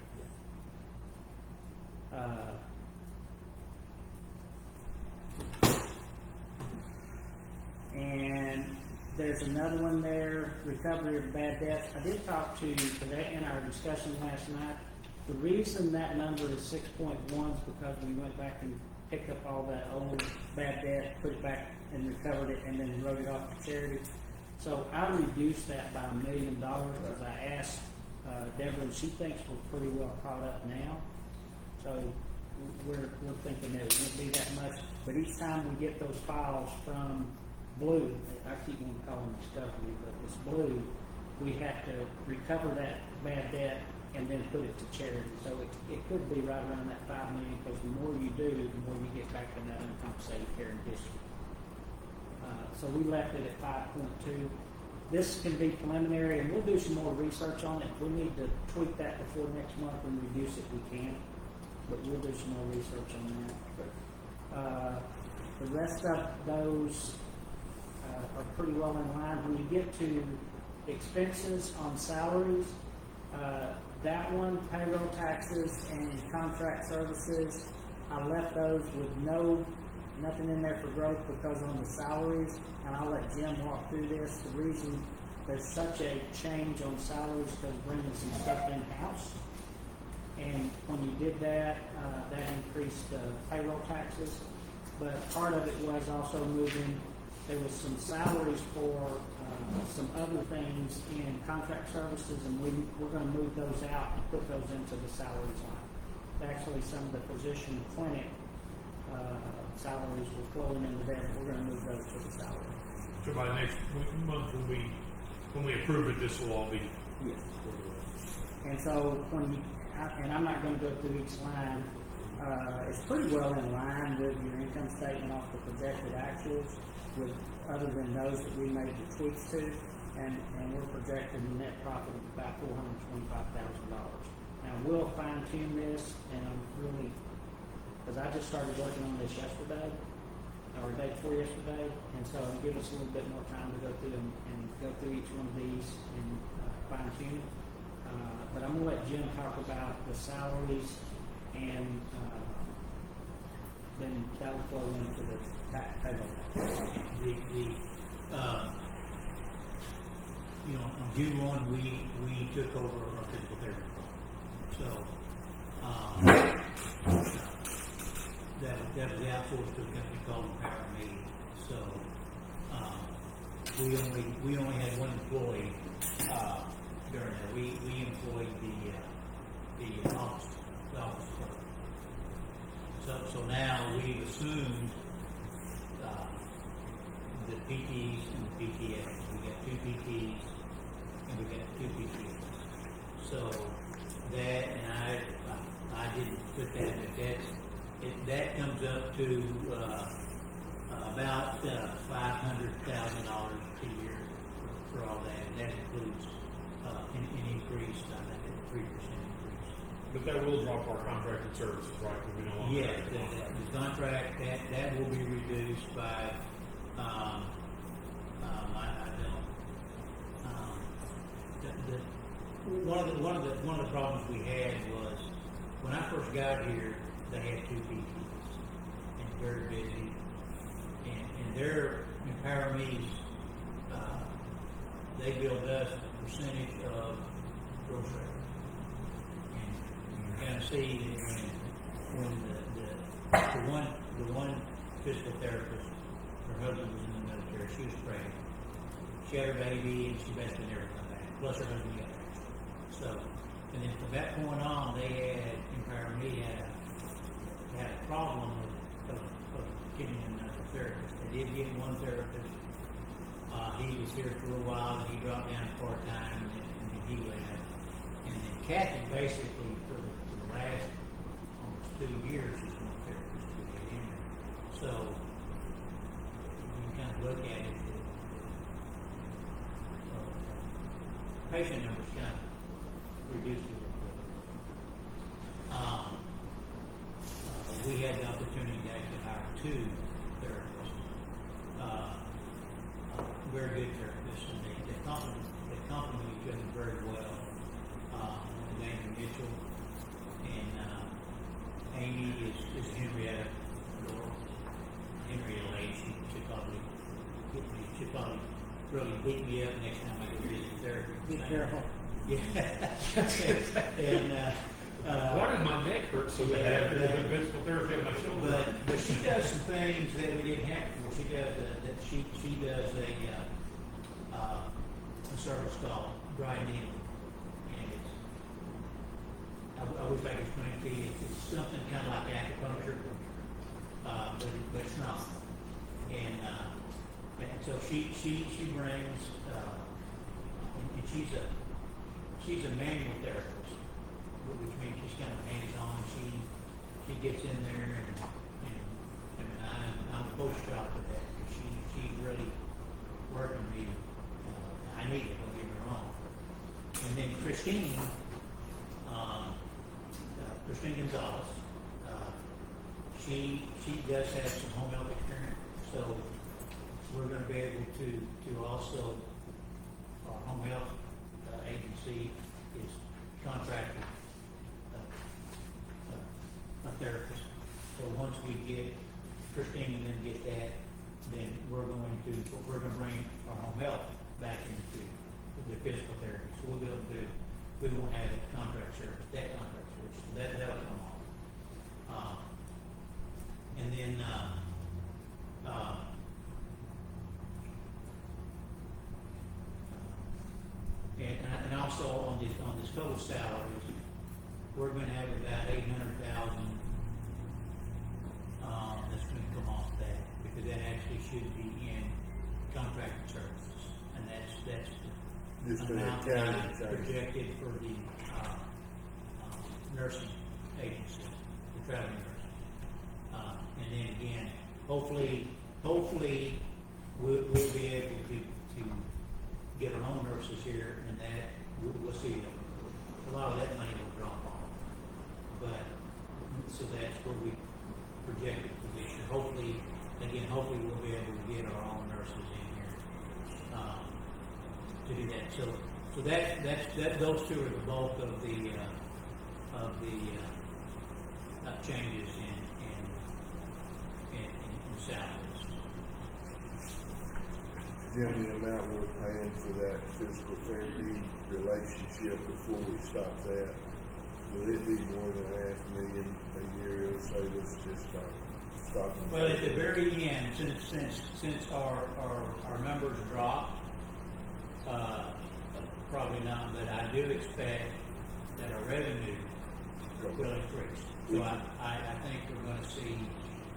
C: And there's another one there, recovery of bad debts. I did talk to today in our discussion last night. The reason that number is 6.1 is because we went back and picked up all that old bad debt, put it back and recovered it, and then wrote it off to charity. So I reduced that by $1 million because I asked Deborah, and she thinks we're pretty well caught up now. So we're thinking that it won't be that much. But each time we get those files from Blue, I keep on calling it Discovery, but it's Blue, we have to recover that bad debt and then put it to charity. So it could be right around that $5 million, because the more you do, the more you get back in that uncompensated care and district. So we left it at 5.2. This can be preliminary, and we'll do some more research on it. If we need to tweak that before next month and reduce it, we can. But we'll do some more research on that. The rest of those are pretty well in line. When you get to expenses on salaries, that one, payroll taxes and contract services, I left those with nothing in there for growth, because on the salaries, and I'll let Jim walk through this, the reason there's such a change on salaries is because bringing some stuff in-house. And when you did that, that increased payroll taxes. But part of it was also moving, there was some salaries for some other things in contract services, and we're going to move those out and put those into the salaries line. Actually, some of the physician clinic salaries were flowing into there, but we're going to move those to the salary.
A: So by next month, when we approve it, this will all be.
C: Yes. And so and I'm not going to go through each line. It's pretty well in line with your income statement off the projected actuals, with other than those that we made the tweaks to, and we're projecting a net profit of about $425,000. Now we'll fine tune this, and I'm really, because I just started working on this yesterday, or the day before yesterday, and so it'll give us a little bit more time to go through and go through each one of these and fine tune it. But I'm going to let Jim talk about the salaries, and then that'll flow into the payroll.
B: On June 1, we took over our physical therapy program. So that was outsourced to a company called Empower Me. So we only had one employee during that. We employed the office the office clerk. So now we've assumed, the PTs and the PTAs. We got 2 PTs and we got 2 PTAs. So that, and I didn't put that, but that comes up to, about $500,000 a year for all that. And that includes, an increase, I think, a 3% increase.
A: But that will drop our contracted services, right? We'll be no longer.
B: Yeah, the contract, that will be reduced by, I don't, one of the problems we had was, when I first got here, they had 2 PTs, and very busy, and their parames, they billed us a percentage of gross revenue. And you kind of see that when the one physical therapist, her husband was in the military, she was pregnant. She had her baby and she basically never come back. Plus her husband got married. So, and then from that point on, they had, Empower Me had a problem of getting another therapist. They did get one therapist. He was here for a while, and he dropped down to part-time, and then he left. And then Kathy, basically, for the last almost 2 years, has been a therapist to get in there. So, you kind of look at it, patient numbers kind of reduced a little bit. We had the opportunity to actually hire 2 therapists. Very good therapists, and they complement each other very well. Amy Mitchell and Amy is Henrietta. Henrietta Lane. She'll probably really beat me up next time I go visit therapy.
C: Be careful.
B: Yeah. And
A: Why does my neck hurt so bad? I've been physical therapy on my shoulder.
B: but she does some things that we didn't have before. She does she does a service called dry needling, and I wish I could explain it to you. It's something kind of like acupuncture, but it's not. And so she brings, and she's a manual therapist, which means she's kind of hands-on. She gets in there, and I'm a post shop for that, because she's really working me. I need it, don't get me wrong. And then Christine Gonzalez, she does have some home health experience, so we're going to be able to also, our home health agency is contracted a therapist. So once we get Christine and then get that, then we're going to bring our home health back into the physical therapy. So we'll be able to, we won't have contract service, that'll come off. And then, and also on this total salaries, we're going to have about $800,000 that's going to come off that, because that actually should be in contracted services, and that's
D: Just
B: the
D: an
B: amount that
D: accounting
B: I
D: thing.
B: projected for the nursing agency, the traveling nurses. And then again, hopefully we'll be able to get our own nurses here, and that we'll see a lot of that money will drop off. But so that's where we projected for this year. Hopefully we'll be able to get our own nurses in here to do that. So that those 2 are the bulk of the changes in salaries.
D: Jim, the amount we're paying for that physical therapy relationship before we stop that, will it be more than $500,000 a year? It'll save us just stopping.
B: Well, at the very end, since our numbers dropped, probably not, but I do expect that our revenue will increase. So I think we're gonna see,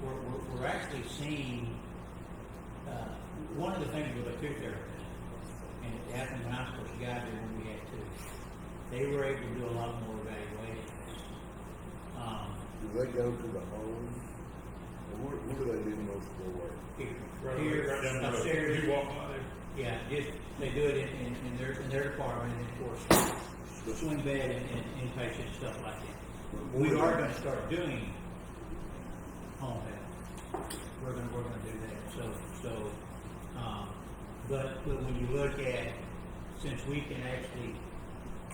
B: we're actually seeing, one of the things with a tooth therapist, and it happened when I first got here when we had two, they were able to do a lot more evaluations.
D: Do they go to the home? Or where do they do most of their work?
B: Here,
A: Right down the road.
B: upstairs,
A: You walk by there.
B: yeah, just, they do it in their department, and of course, swing bed and inpatient stuff like that. We are gonna start doing home health. We're gonna do that, but when you look at, since we can actually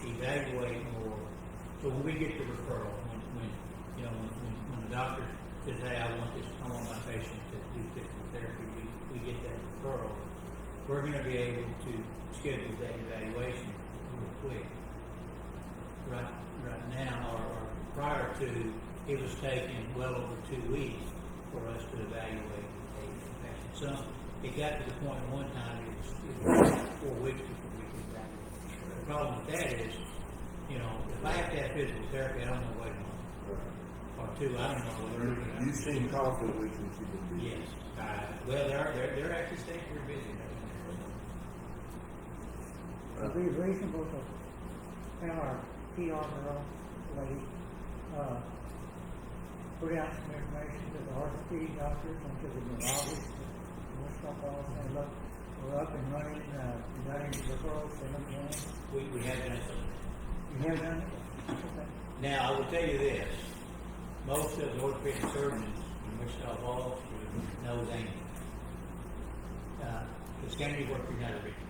B: evaluate more, so when we get the referral, when the doctor says, hey, I want my patient to do physical therapy, we get that referral, we're gonna be able to schedule that evaluation real quick. Right now, or prior to, it was taking well over 2 weeks for us to evaluate a patient. So it got to the point one time it was 4 weeks before we could evaluate. The problem with that is, if I have to have physical therapy, I don't know wait a month. Or two, I don't know whether.
D: You seem confident we can keep them busy.
B: Yes. Well, they're actually staying pretty busy.
H: It'd be reasonable to have our PR girl, lady, put out some information to the orthopedic doctors and to the neurologists, and stuff all, and look, we're up and running, got any referrals, send them in.
B: We have done something.
H: You have done it? Okay.
B: Now, I will tell you this, most of the orthopedic surgeons in Wichita Falls knows Amy. Because Amy worked for United Region.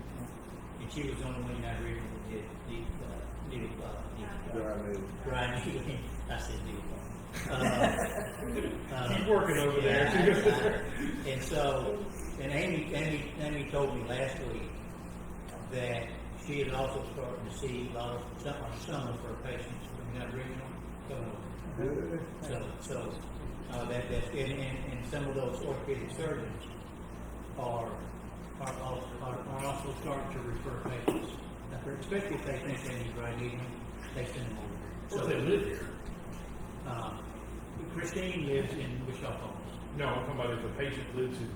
B: And she was the only one United Region that did dry needling. I said needle.
A: Keep working over there.
B: And so, Amy told me last week that she is also starting to see a lot of some of her patients from United Regional coming over.
D: Good.
B: So and some of those orthopedic surgeons are also starting to refer patients. Especially if they think they need dry needling, they send them over.
A: So they live here.
B: Christine lives in Wichita Falls.
A: No, I'm talking about if a patient lives in,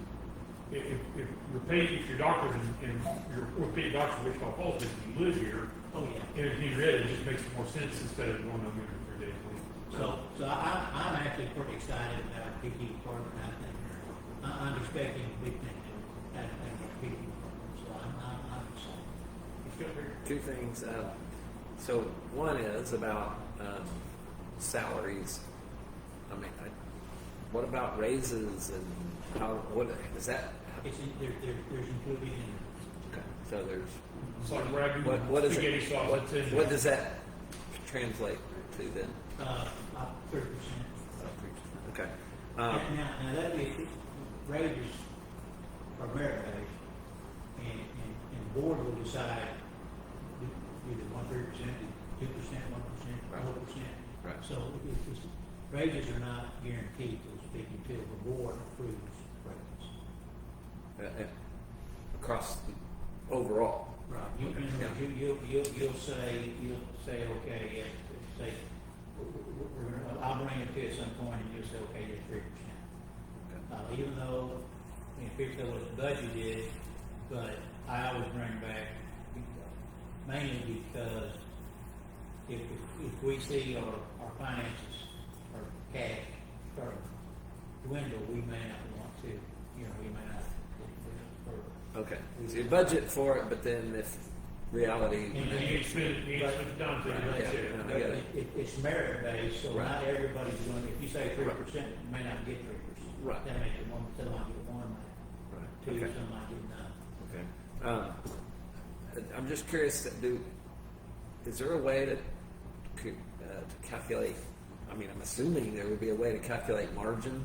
A: if your doctor and your orthopedic doctor in Wichita Falls, if you live here,
B: Oh yeah.
A: and if you read it just makes more sense instead of going over here 3 days a week.
B: So I'm actually pretty excited about PT department. I think I'm expecting big things out of the PT department. So I'm excited.
A: It's good here.
G: Two things. So one is about salaries. I mean, what about raises and how? What is that?
B: It's there's included in.
G: Okay, so there's
A: It's like ragu
G: what is
A: spaghetti
G: it?
A: sauce. That's in
G: What
A: there.
G: does that translate to then?
B: 30%.
G: Okay.
B: Now that is, raises are merit based, and the board will decide either 1%, 2%, 1%, 4%.
G: Right.
B: So raises are not guaranteed, so to speak, until the board approves raises.
G: Across the overall.
B: Right. You'll say, okay, yes, say, I'll bring it to you at some point, and you'll say, okay, you're 3%. Even though, people know what the budget is, but I always bring back, mainly because if we see our finances, our cash starting to dwindle, we may not want to, we may not.
G: Okay. So you budget for it, but then if reality.
A: And then you spend it down to
G: Right,
A: that's it.
G: yeah. I get it.
B: It's merit based, so
G: Right.
B: not everybody's going, if you say 3%, you may not get 3%.
G: Right.
B: That makes it one, some might get one,
G: Right.
B: two,
G: Okay.
B: some might get none.
G: Okay. I'm just curious. Is there a way to calculate? I mean, I'm assuming there would be a way to calculate margin,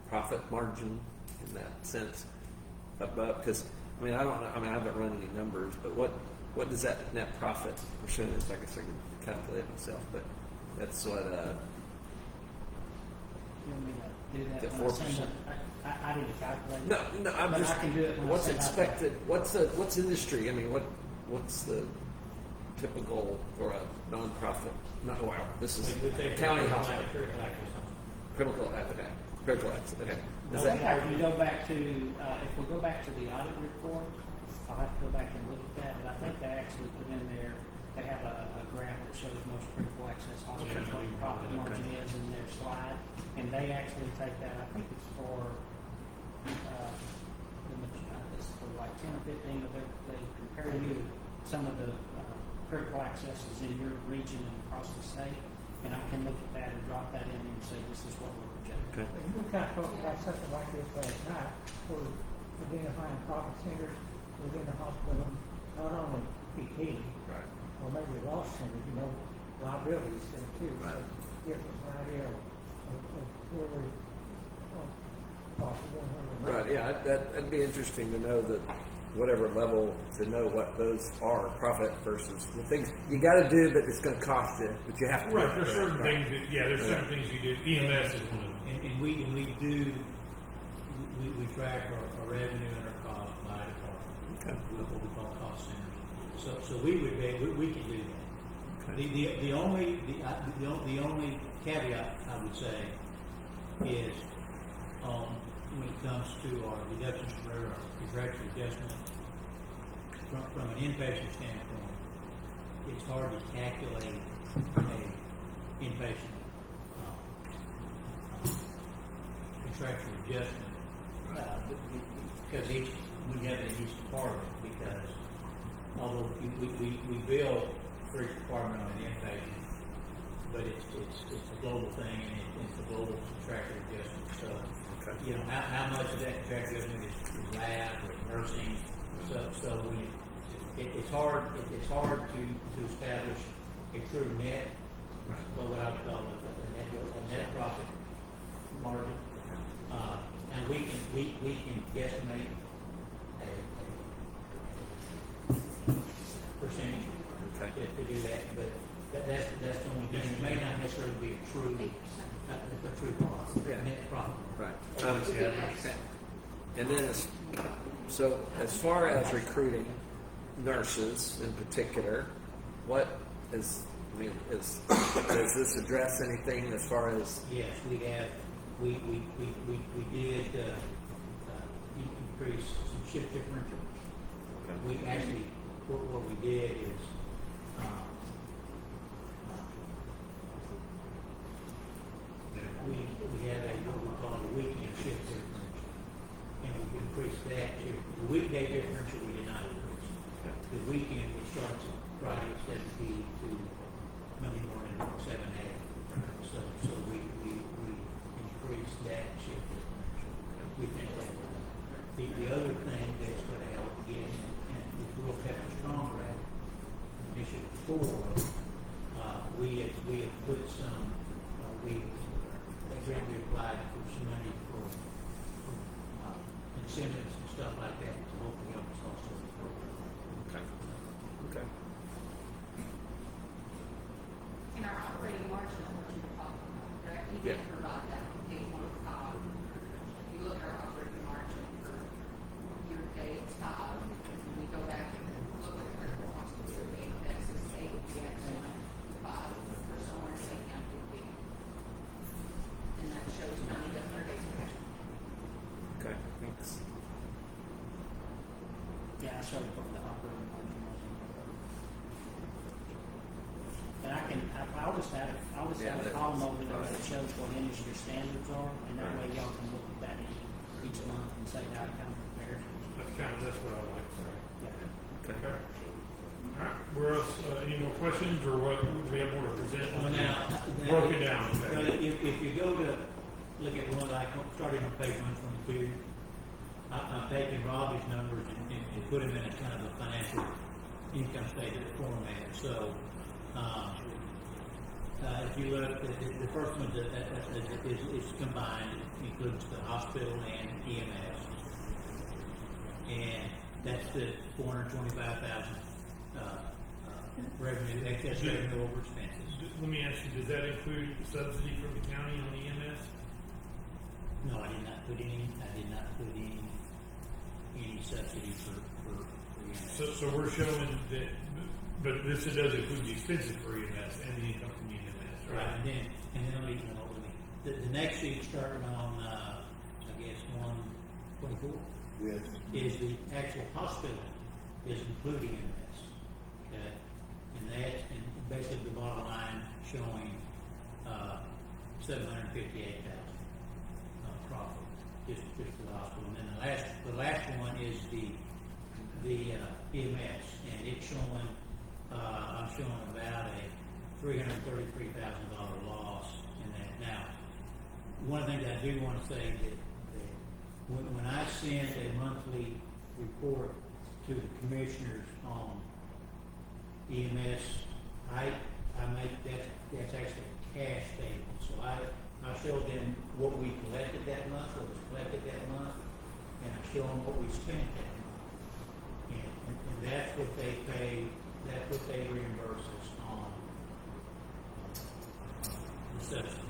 G: profit margin, in that sense. But because I haven't run any numbers. But what does that net profit percentage? I guess I can calculate it myself. But that's what.
C: You want me to do that?
G: The
C: when I send
G: 4%.
C: it? I need to calculate.
G: No. I'm
C: But
G: just.
C: I can do it when I
G: What's
C: send out
G: expected? What's industry? I mean, what's the typical for a nonprofit? Not wow. This is
B: We say
G: county
B: critical
G: hospital.
B: critical access hospital.
G: Critical. Okay. Critical access. Okay.
C: I
G: Is
C: think
G: that,
C: if we go back to, if we go back to the audit report, I'll have to go back and look at that, but I think they actually put in there, they have a graph that shows most critical access hospitals, what your profit margin is in their slide, and they actually take that, I think it's for, it's for like 10 or 15 of their, they compare you to some of the critical accesses in your region and across the state, and I can look at that and drop that in and say, this is what we're projecting.
G: okay.
H: We kind of talked about something like this last night, for identifying profit centers within the hospital, not only PT,
G: Right.
H: or maybe loss centers, you know, liabilities there too. So
G: Right.
H: give us an idea of where we, possible.
G: Right. Yeah. That'd be interesting to know that whatever level to know what those are, profit versus the things you got to do, but it's going to cost you, but you have to.
A: Right,
G: do it.
A: there's certain
G: Right.
A: things that, yeah, there's certain things you do. EMS is one of them.
B: And we do, we track our revenue and our cost by department.
G: Okay.
B: What we call cost centers. So we would be, we can do that.
G: Okay.
B: The only caveat I would say is, when it comes to our deductions for our contractual adjustment, from an inpatient standpoint, it's hard to calculate a inpatient contractual adjustment, because we have it in each department, because although we bill for each department on an inpatient, but it's a global thing, and it's a global contractual adjustment, so,
G: Okay.
B: you know, how much of that contractual adjustment is lab or nursing, so when it's hard to establish a true net, or what I would call a net profit margin. And we can guesstimate a percentage
G: Okay.
B: to do that, but that's the only thing. It may not necessarily be a true profit,
G: Yeah.
B: net profit.
G: Right. And then, so as far as recruiting nurses in particular, what is, I mean, does this address anything as far as?
B: Yes, we have, we did, increase some shift differential. We actually, what we did is, we had what we call a weekend shift differential. And we increased that shift. The weekday differential we did not increase. The weekend we started Friday at 7 p.m. to Monday morning at 7 a.m. So we increased that shift differential. We think that the other thing that's going to help again, and if we'll have a stronger at initiative 4, we have put some, we applied for some money for incentives and stuff like that to hopefully help us also with the program.
G: Okay. Okay.
F: In our operating margin, I'm what you're talking about, correct? You
G: Yeah.
F: did provide that on page 1 of 5. If you look at our operating margin for year to date, it's 5. And when we go back and look at the cost of year to date, that's just 8, the excellent 5, or somewhere in the county would be. And that shows 90 to 100 days cash.
G: Okay. Thanks.
C: Yeah, I showed what the operating margin was. And I'll just add a column over there that shows what industry standards are, and that way y'all can look at that each month and say how it kind of compares.
A: That's what I like, right?
C: Yeah.
A: Okay. All right, where else, any more questions, or what, do we have more to present?
B: Well, now,
A: Broken down,
B: Well,
A: okay.
B: if you go to look at one, like starting on page 122, I'm taking Robbie's numbers and put them in a kind of a financial income statement format. So, if you look, the first one is combined, it includes the hospital and EMS, and that's the $425,000 revenue, excess revenue over expenses.
A: Let me ask you, does that include subsidy from the county on the EMS?
B: No, I did not put in any subsidy for EMS.
A: So we're showing that, but this does include the expenses for EMS and the income from EMS,
B: Right,
A: right?
B: and then let me, the next sheet starting on, I guess, 124,
D: Yes.
B: is the actual hospital is including EMS. Okay? And that's, and basically the bottom line showing, 758,000, profit, just for the hospital. And then the last one is the EMS, and it's showing, I'm showing about a $333,000 loss in that. Now, one of the things I do want to say that when I send a monthly report to the commissioners on EMS, I make that's actually a cash statement. So I show them what we collected that month, what was collected that month, and I show them what we spent that month. And that's what they pay, that's what they reimburse us on the subsidy.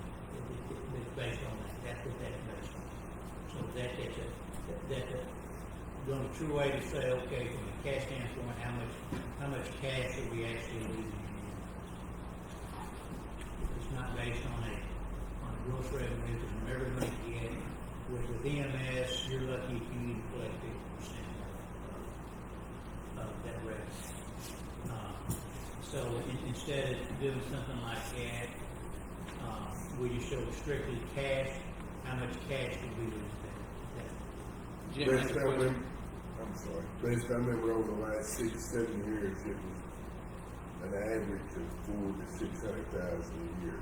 B: It's based on that. That's what that's based on. So that's the true way to say, okay, from a cash standpoint, how much cash are we actually losing? It's not based on a gross revenue, because remember when you get with EMS, you're lucky if you even collect 50% of that revenue. So instead of doing something like that, we just show strictly cash, how much cash did we lose that?
J: Jim,
D: Best
J: that's a
D: I
J: question.
D: remember, I'm sorry, best I remember over the last 6, 7 years, it was an average of 400,000 to 600,000 a year.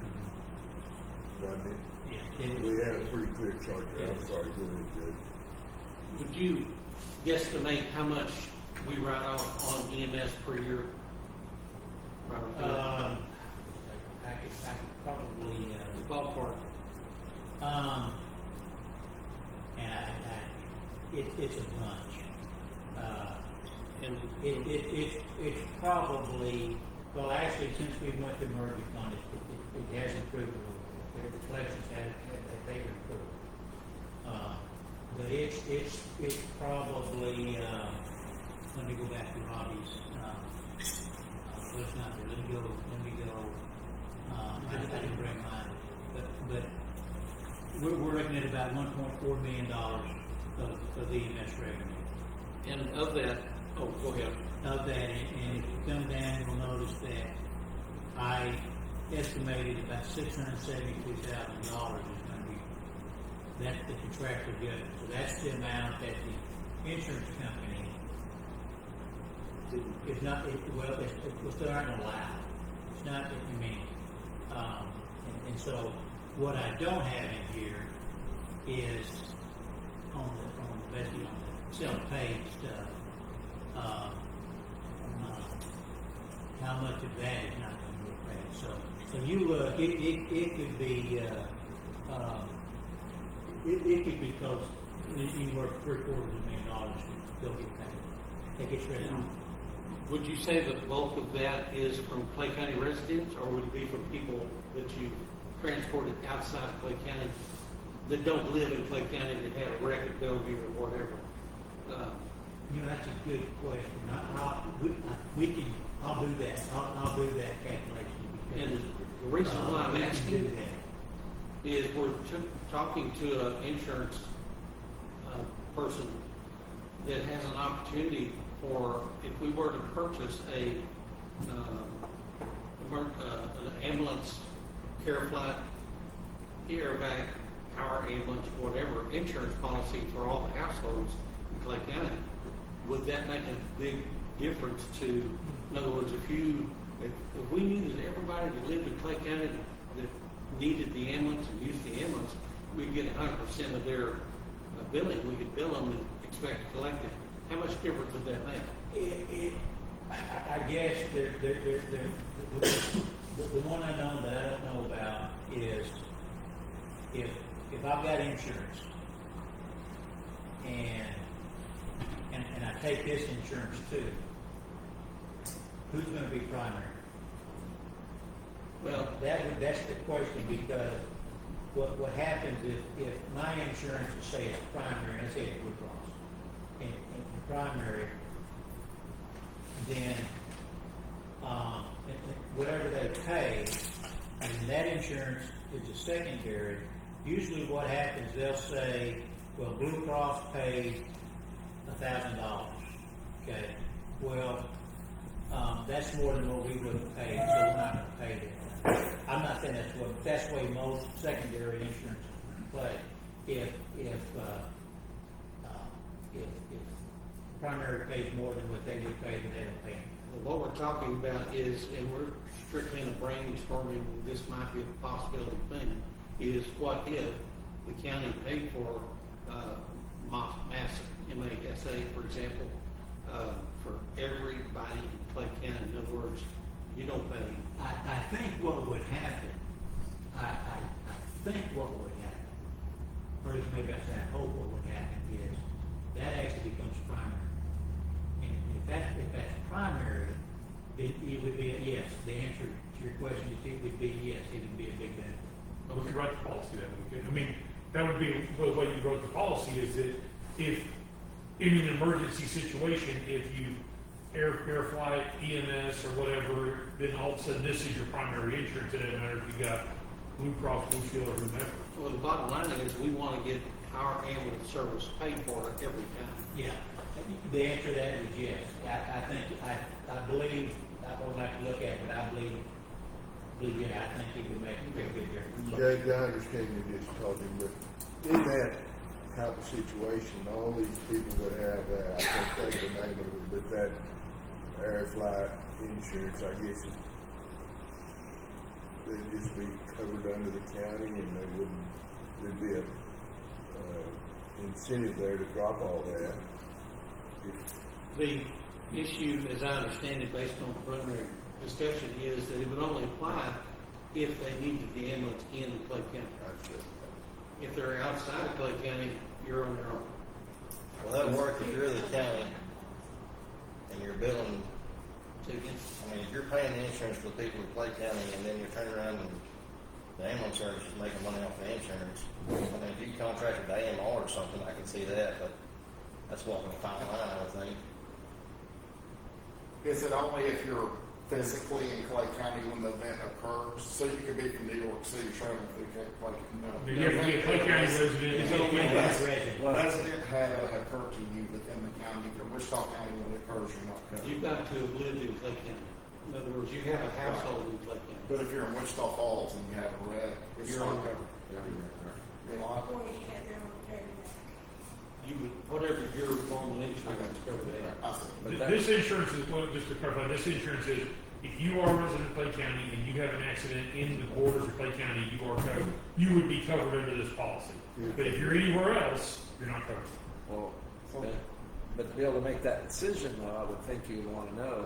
D: Wasn't it?
B: Yeah.
D: We had a pretty clear chart there. I'm sorry, go ahead, Judge.
J: Would you guesstimate how much we write off on EMS per year?
B: I could probably,
J: Ballpark.
B: and it's a bunch.
J: And
B: It's probably, well, actually, since we went to merger fund, it has improved a little bit. The collections they've improved. But it's probably, let me go back to Robbie's, let's not, let me go, I didn't bring mine, but we're looking at about $1.4 million of the EMS revenue.
J: and of that, oh, go ahead.
B: Of that, and if you come down, you'll notice that I estimated about $672,000 is going to be, that's the contractual good. So that's the amount that the insurance company is not, it's still not going to allow. It's not, I mean, and so what I don't have in here is on the basically on the self-paid stuff, how much of that is not going to get paid. So you look, it could be, it could be close, anywhere from $750,000 to go get paid. That gets written off.
J: Would you say the bulk of that is from Clay County residents, or would it be from people that you transported outside of Clay County that don't live in Clay County that had a record Bellevue or whatever?
B: You know, that's a good question. I'll do that. I'll do that calculation.
J: And
B: Because,
J: the reason why I'm
B: we can
J: asking
B: do that.
J: is we're talking to an insurance person that has an opportunity for, if we were to purchase an ambulance, care flight, airback, our ambulance, whatever, insurance policy for all the households in Clay County, would that make a big difference to, in other words, if we knew that everybody that lived in Clay County that needed the ambulance and used the ambulance, we'd get 100% of their billing, we could bill them and expect to collect it. How much difference would that make?
B: I guess the one I know that I don't know about is if I've got insurance and I take this insurance too, who's going to be primary?
J: Well,
B: That's the question, because what happens if my insurance, say it's primary, and I say it's Blue Cross, and primary, then, whatever they pay, and that insurance is a secondary. Usually what happens, they'll say, well, Blue Cross paid $1,000, okay? Well, that's more than what we would have paid, so we're not gonna pay that. I'm not saying that's the way most secondary insurance play. If primary pays more than what they would pay, then they don't pay.
J: What we're talking about is, and we're strictly in a brainstorming, this might be a possibility thing, is what if the county paid for, MASA, M-A-S-A, for example, for everybody in Clay County. In other words, you don't pay.
B: I think what would happen, I think what would happen, or at least maybe I say I hope what would happen is, that actually becomes primary. And if that's primary, it would be a yes. The answer to your question is it would be yes, it would be a big benefit.
A: Well, we could write the policy that we could. I mean, that would be the way you wrote the policy is that if in an emergency situation, if you air flight, EMS or whatever, then all of a sudden this is your primary insurance. It doesn't matter if you got Blue Cross, Blue Shield or whomever.
J: Well, the bottom line is we want to get our ambulance service paid for at every time.
B: Yeah, the answer to that is yes. I believe, I would like to look at it, but I believe, yeah, I think it would make a very good difference.
D: Judge, I understand you're just talking, but in that type of situation, all these people that have that, I can't think of the name of it, but that air flight insurance, I guess, they'd just be covered under the county and they wouldn't, there'd be a incentive there to drop all that.
J: The issue, as I understand it, based on the preliminary discussion, is that it would only apply if they needed the ambulance in Clay County. If they're outside of Clay County, you're on your own.
E: Well, that would work if you're the county and you're billing,
J: Tickets.
E: I mean, if you're paying the insurance for the people in Clay County and then you're turning around and the ambulance service is making money off the insurance. I mean, if you contracted the AMR or something, I can see that, but that's walking a fine line, I would think.
I: Is it only if you're physically in Clay County when the event occurs? So you could be from New York City traveling through Clay County? No.
A: You have to be a Clay County resident.
B: It's only that resident.
I: Doesn't it have occurred to you within the county, or Wichita County, when it occurs, you're not covered?
J: You've got to have lived in Clay County. In other words, you have a household in Clay County.
I: But if you're in Wichita Falls and you have a wreck,
J: You're
I: not
J: on-
I: covered. You're liable.
J: You would, whatever your normal insurance cover that.
I: I see.
A: This insurance is, well, just to clarify, this insurance is, if you are a resident of Clay County and you have an accident in the borders of Clay County, you are covered. You would be covered under this policy. But if you're anywhere else, you're not covered.
K: Well, but to be able to make that decision, though, I would think you'd want to know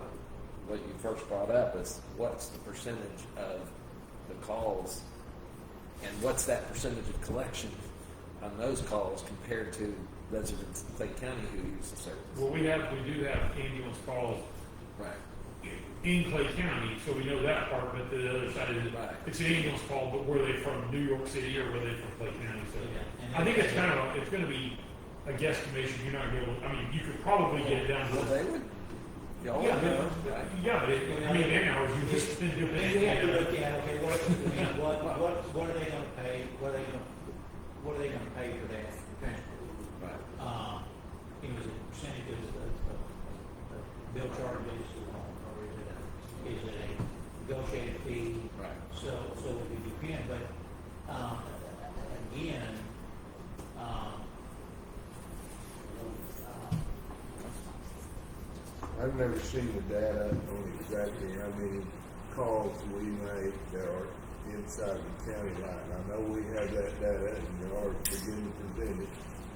K: what you first brought up is what's the percentage of the calls and what's that percentage of collection on those calls compared to residents in Clay County who use the service.
A: Well, we do have ambulance calls
K: Right.
A: in Clay County, so we know that part, but the other side is,
K: Right.
A: it's an ambulance call, but were they from New York City or were they from Clay County? So
B: Yeah, and
A: I think it's it's gonna be a guesstimation. You're not gonna be able, I mean, you could probably get it down to.
K: Well, they would. Y'all
A: Yeah,
K: would know,
A: but,
K: right?
A: yeah, but I mean, 10 hours, you just been doing
B: You have to
A: it.
B: look at, okay, what are they gonna pay, what are they gonna pay for that transport?
K: Right.
B: Is it a percentage of the bill charges, or is it a negotiated fee?
K: Right.
B: So it would depend, but, again,
D: I've never seen the data on exactly how many calls we make that are inside the county line. I know we have that data and we are beginning to present it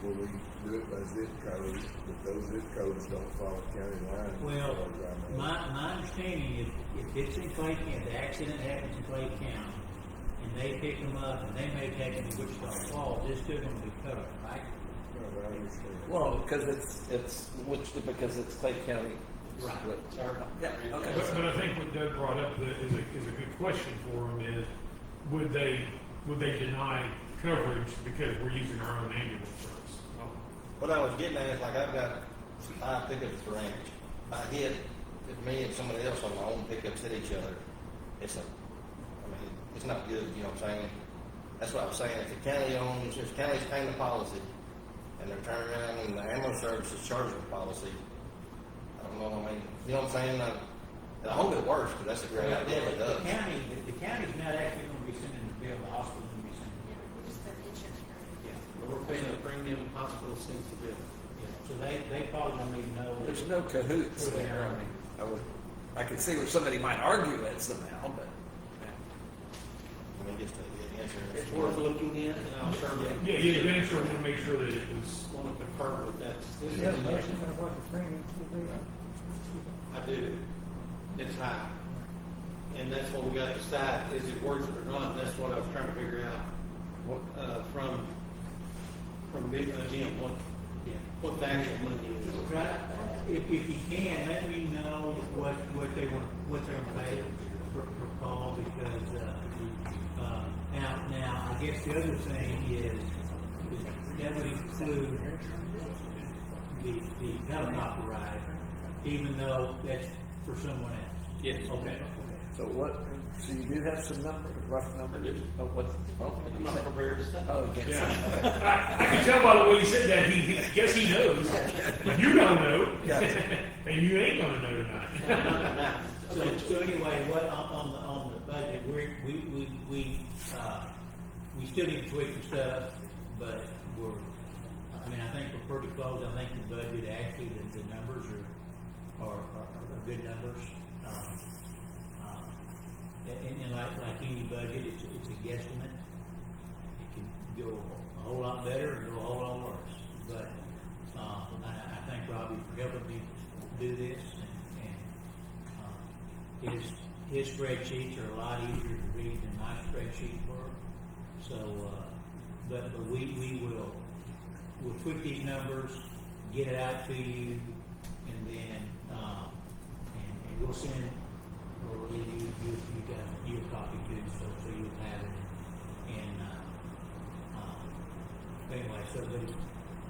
D: where we do it by zip codes, but those zip codes don't follow county lines.
B: well,
D: as far as I know.
B: my understanding is if it's in Clay County, the accident happens in Clay County, and they pick them up, and they may take them to Wichita Falls, it's still gonna be covered, right?
D: No, I understand.
K: Well, because because it's Clay County.
B: Right.
K: Yeah. Okay.
A: But I think what Doug brought up is a good question for him is, would they deny coverage because we're using our own ambulance service?
E: What I was getting at is like I've got 5 tickets to range. If I hit if me and somebody else on my own pickups hit each other, it's not good, you know what I'm saying? That's what I was saying, if the county owns, if the county's paying the policy, and they're turning around and the ambulance service is charging the policy, I don't know, you know what I'm saying? And I hope it works, because that's a great idea if it does.
B: The county's not actually gonna be sending the bill, the hospital's gonna be sending the bill.
F: Just the insurance company.
B: Yeah.
J: But we're paying a premium, hospital sends the bill.
B: Yeah, so they probably don't even know.
K: There's no cahoots there. I could see where somebody might argue it somehow, but
E: I mean, just to get the insurance.
J: It's worth looking at, and I'll certainly
A: Yeah, the administrator want to make sure that it was,
J: want to confirm with that.
H: Do you have an estimate of what the premiums will be?
J: I do. It's high. And that's what we got to decide, is it worth it or not? That's what I was trying to figure out, from Jim, what the actual money is.
B: Right, if you can, let me know what they're gonna pay per call, because, now, I guess the other thing is, that would include the helicopter ride, even though that's for someone else.
J: Yes.
B: Okay.
K: so what? So you do have some numbers, rough numbers of what?
J: I'm not prepared to say.
K: Oh, yes.
A: yeah. I can tell by the way he said that, he guess he knows. You don't know, and you ain't gonna know tonight.
B: So anyway, what, on the budget, we still need to tweak some stuff, but I think we're pretty close. I think the budget, actually, the numbers are good numbers. And like any budget, it's a guesstimate. It can go a whole lot better and go a whole lot worse. But, I thank Robbie for helping me do this, and his spreadsheets are a lot easier to read than my spreadsheets were. So, but we'll tweak these numbers, get it out to you, and then, and we'll send, or you a copy too, so you'll have it. And, anyway, but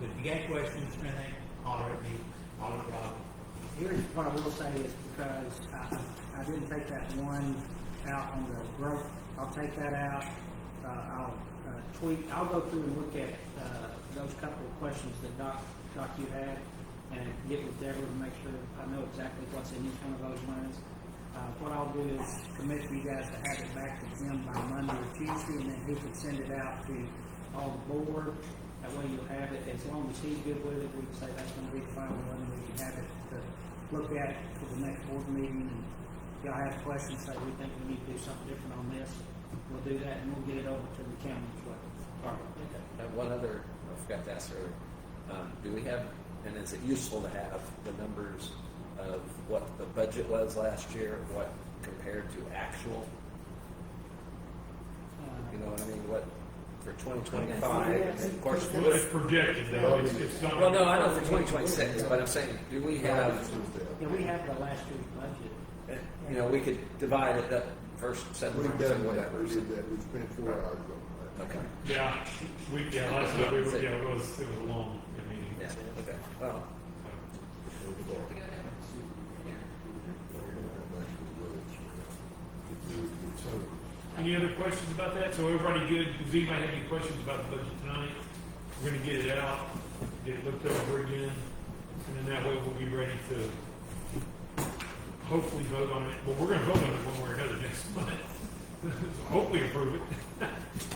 B: if you got questions or anything, holler at me, holler at Rob.
C: Here's what I will say is, because I didn't take that one out on the growth, I'll take that out. I'll I'll go through and look at those couple of questions that Doc you had, and get with Deborah to make sure I know exactly what's in each one of those lines. What I'll do is commit for you guys to have it back to him by Monday or Tuesday, and then he can send it out to all the board. That way you'll have it, as long as he's good with it, we can say that's gonna be the final one, and we can have it to look at for the next board meeting. And if y'all have questions, say we think we need to do something different on this, we'll do that, and we'll get it over to the county as well.
K: Okay. One other, I forgot to ask earlier. Do we have, and is it useful to have the numbers of what the budget was last year, what compared to actual? You know what I mean? What for 2025? And of course,
A: Well, it's projected though, it's not.
K: well, no, I know for 2026, but I'm saying, do we have?
C: Yeah, we have the last year's budget.
K: You know, we could divide it up first 7
D: We've
K: months or
D: done that,
K: whatever.
D: we did that, we spent 4 hours on that.
K: Okay.
A: Yeah, last time it was a long meeting.
K: Yeah. Okay. Well.
A: Any other questions about that? So everybody good? Does anybody have any questions about the budget tonight? We're gonna get it out, get it looked over again, and then that way we'll be ready to hopefully vote on it. Well, we're gonna vote on it one way or another next month. So hopefully approve it.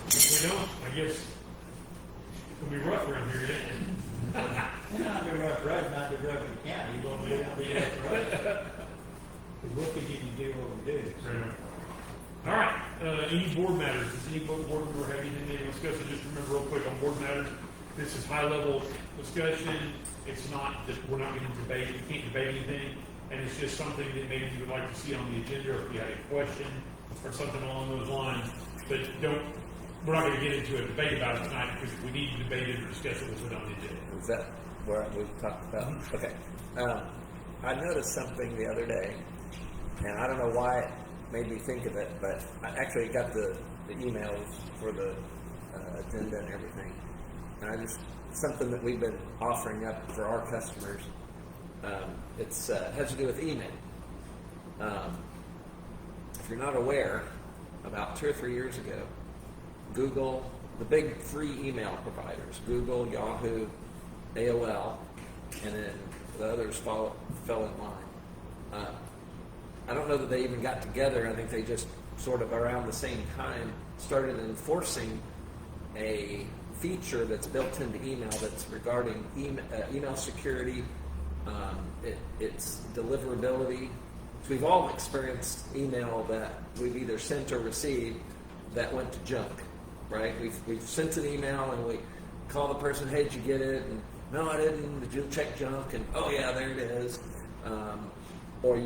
A: If we don't, I guess it'll be rough around here, isn't it?
B: You're not gonna rough road, not to rough the county, you're gonna be that rough. What could you do what we do?
A: All right, any board matters? Does any board member have anything to discuss? Just remember real quick on board matters, this is high level discussion. It's not that we're not going to debate, we can't debate anything. And it's just something that maybe you would like to see on the agenda, or if you had a question or something along those lines. But we're not going to get into a debate about it tonight, because if we need to debate it or discuss it, we'll put it on the agenda.
K: Is that where we've talked about? Okay. I noticed something the other day, and I don't know why it made me think of it, but I actually got the emails for the agenda and everything. And something that we've been offering up for our customers. It's has to do with email. If you're not aware, about 2 or 3 years ago, Google, the big free email providers, Google, Yahoo, AOL, and then the others fell in line. I don't know that they even got together. I think they just sort of around the same time started enforcing a feature that's built into email that's regarding email security, its deliverability. So we've all experienced email that we've either sent or received that went to junk, right? We've sent an email and we call the person, hey, did you get it? And no, I didn't. Did you check junk? And oh yeah, there it is. Or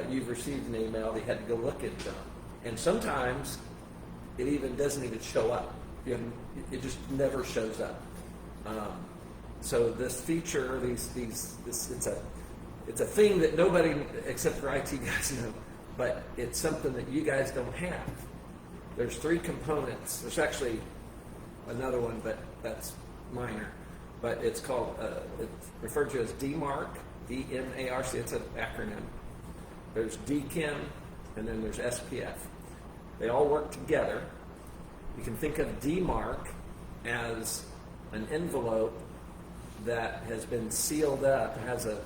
K: you've received an email that you had to go look at junk. And sometimes it even doesn't even show up. It just never shows up. So this feature, it's a thing that nobody except for IT guys know, but it's something that you guys don't have. There's 3 components. There's actually another one, but that's minor. But it's called, it's referred to as DMARC, D-M-A-R-C. It's an acronym. There's DKIM, and then there's SPF. They all work together. You can think of DMARC as an envelope that has been sealed up, has a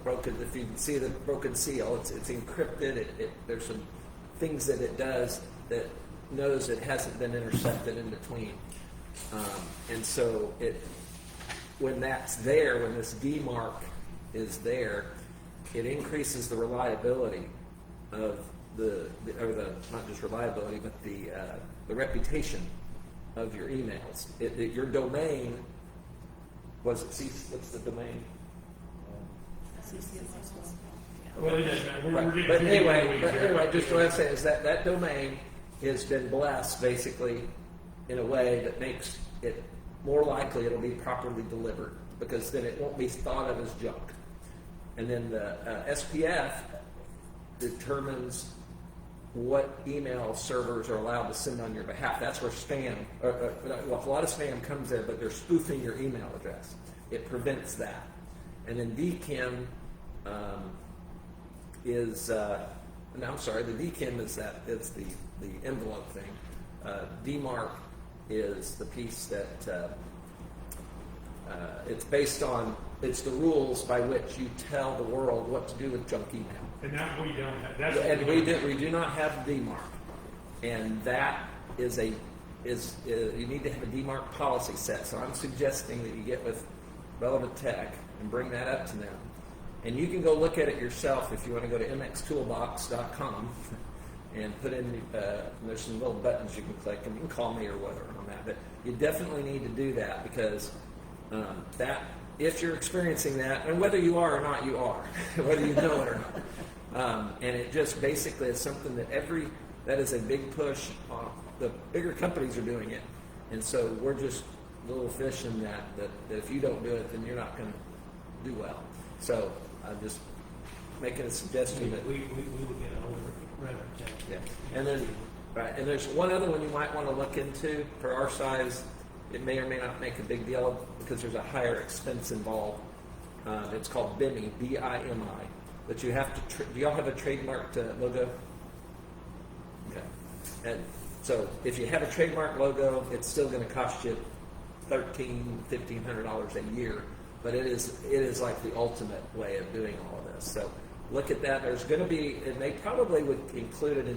K: broken. If you can see the broken seal, it's encrypted. There's some things that it does that knows it hasn't been intercepted in between, and so when that's there, when this DMARC is there, it increases the reliability of the not just reliability, but the reputation of your emails. Your domain what's the domain?
A: Well, it doesn't matter. We're
K: Right.
A: getting
K: But
A: too
K: anyway,
A: deep into it.
K: just what I'm saying is that domain has been blessed basically in a way that makes it more likely it'll be properly delivered, because then it won't be thought of as junk. And then the SPF determines what email servers are allowed to send on your behalf. That's where spam, well, a lot of spam comes there, but they're spoofing your email address. It prevents that. And then DKIM the DKIM is the envelope thing. DMARC is the piece that it's based on. It's the rules by which you tell the world what to do with junk email.
A: And that we don't have. That's what
K: And
A: we
K: we do not have DMARC, and that is you need to have a DMARC policy set. So I'm suggesting that you get with relevant tech and bring that up to them. And you can go look at it yourself if you want to go to mxtoolbox.com and put in, there's some little buttons you can click, and you can call me or whatever on that. But you definitely need to do that, because if you're experiencing that, and whether you are or not, you are, whether you know it or not. And it just basically is something that is a big push. The bigger companies are doing it. And so we're just little fish in that if you don't do it, then you're not going to do well. So I'm just making a suggestion that
B: We would get a hold of Reverend Jack.
K: yeah. And then right, and there's one other one you might want to look into. For our size, it may or may not make a big deal because there's a higher expense involved. It's called BIMI, B-I-M-I. But you have to. Do y'all have a trademarked logo? Okay. And so if you have a trademark logo, it's still going to cost you $1,500 a year. But it is like the ultimate way of doing all of this. So look at that. There's going to be, and they probably would include it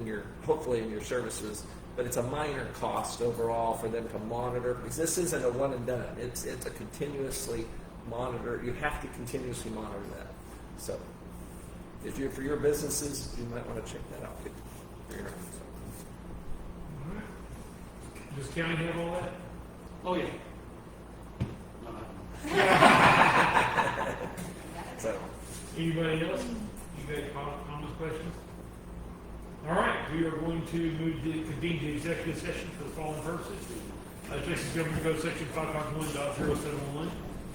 K: hopefully in your services, but it's a minor cost overall for them to monitor, because this isn't a one and done. It's a continuously monitor. You have to continuously monitor that. So if you're for your businesses, you might want to check that out too. For your own.
A: All right. Does county have all that?
J: Oh, yeah.
K: So
A: Anybody else? You guys comments, questions? All right, we are going to convene the executive session for the following purposes. Texas Government Code Section 551.071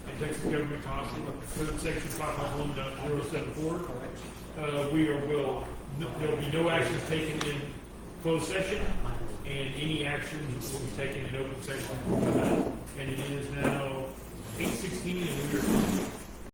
A: and Texas Government Code Section 551.074. There will be no actions taken in closed session, and any actions will be taken in open session. And it is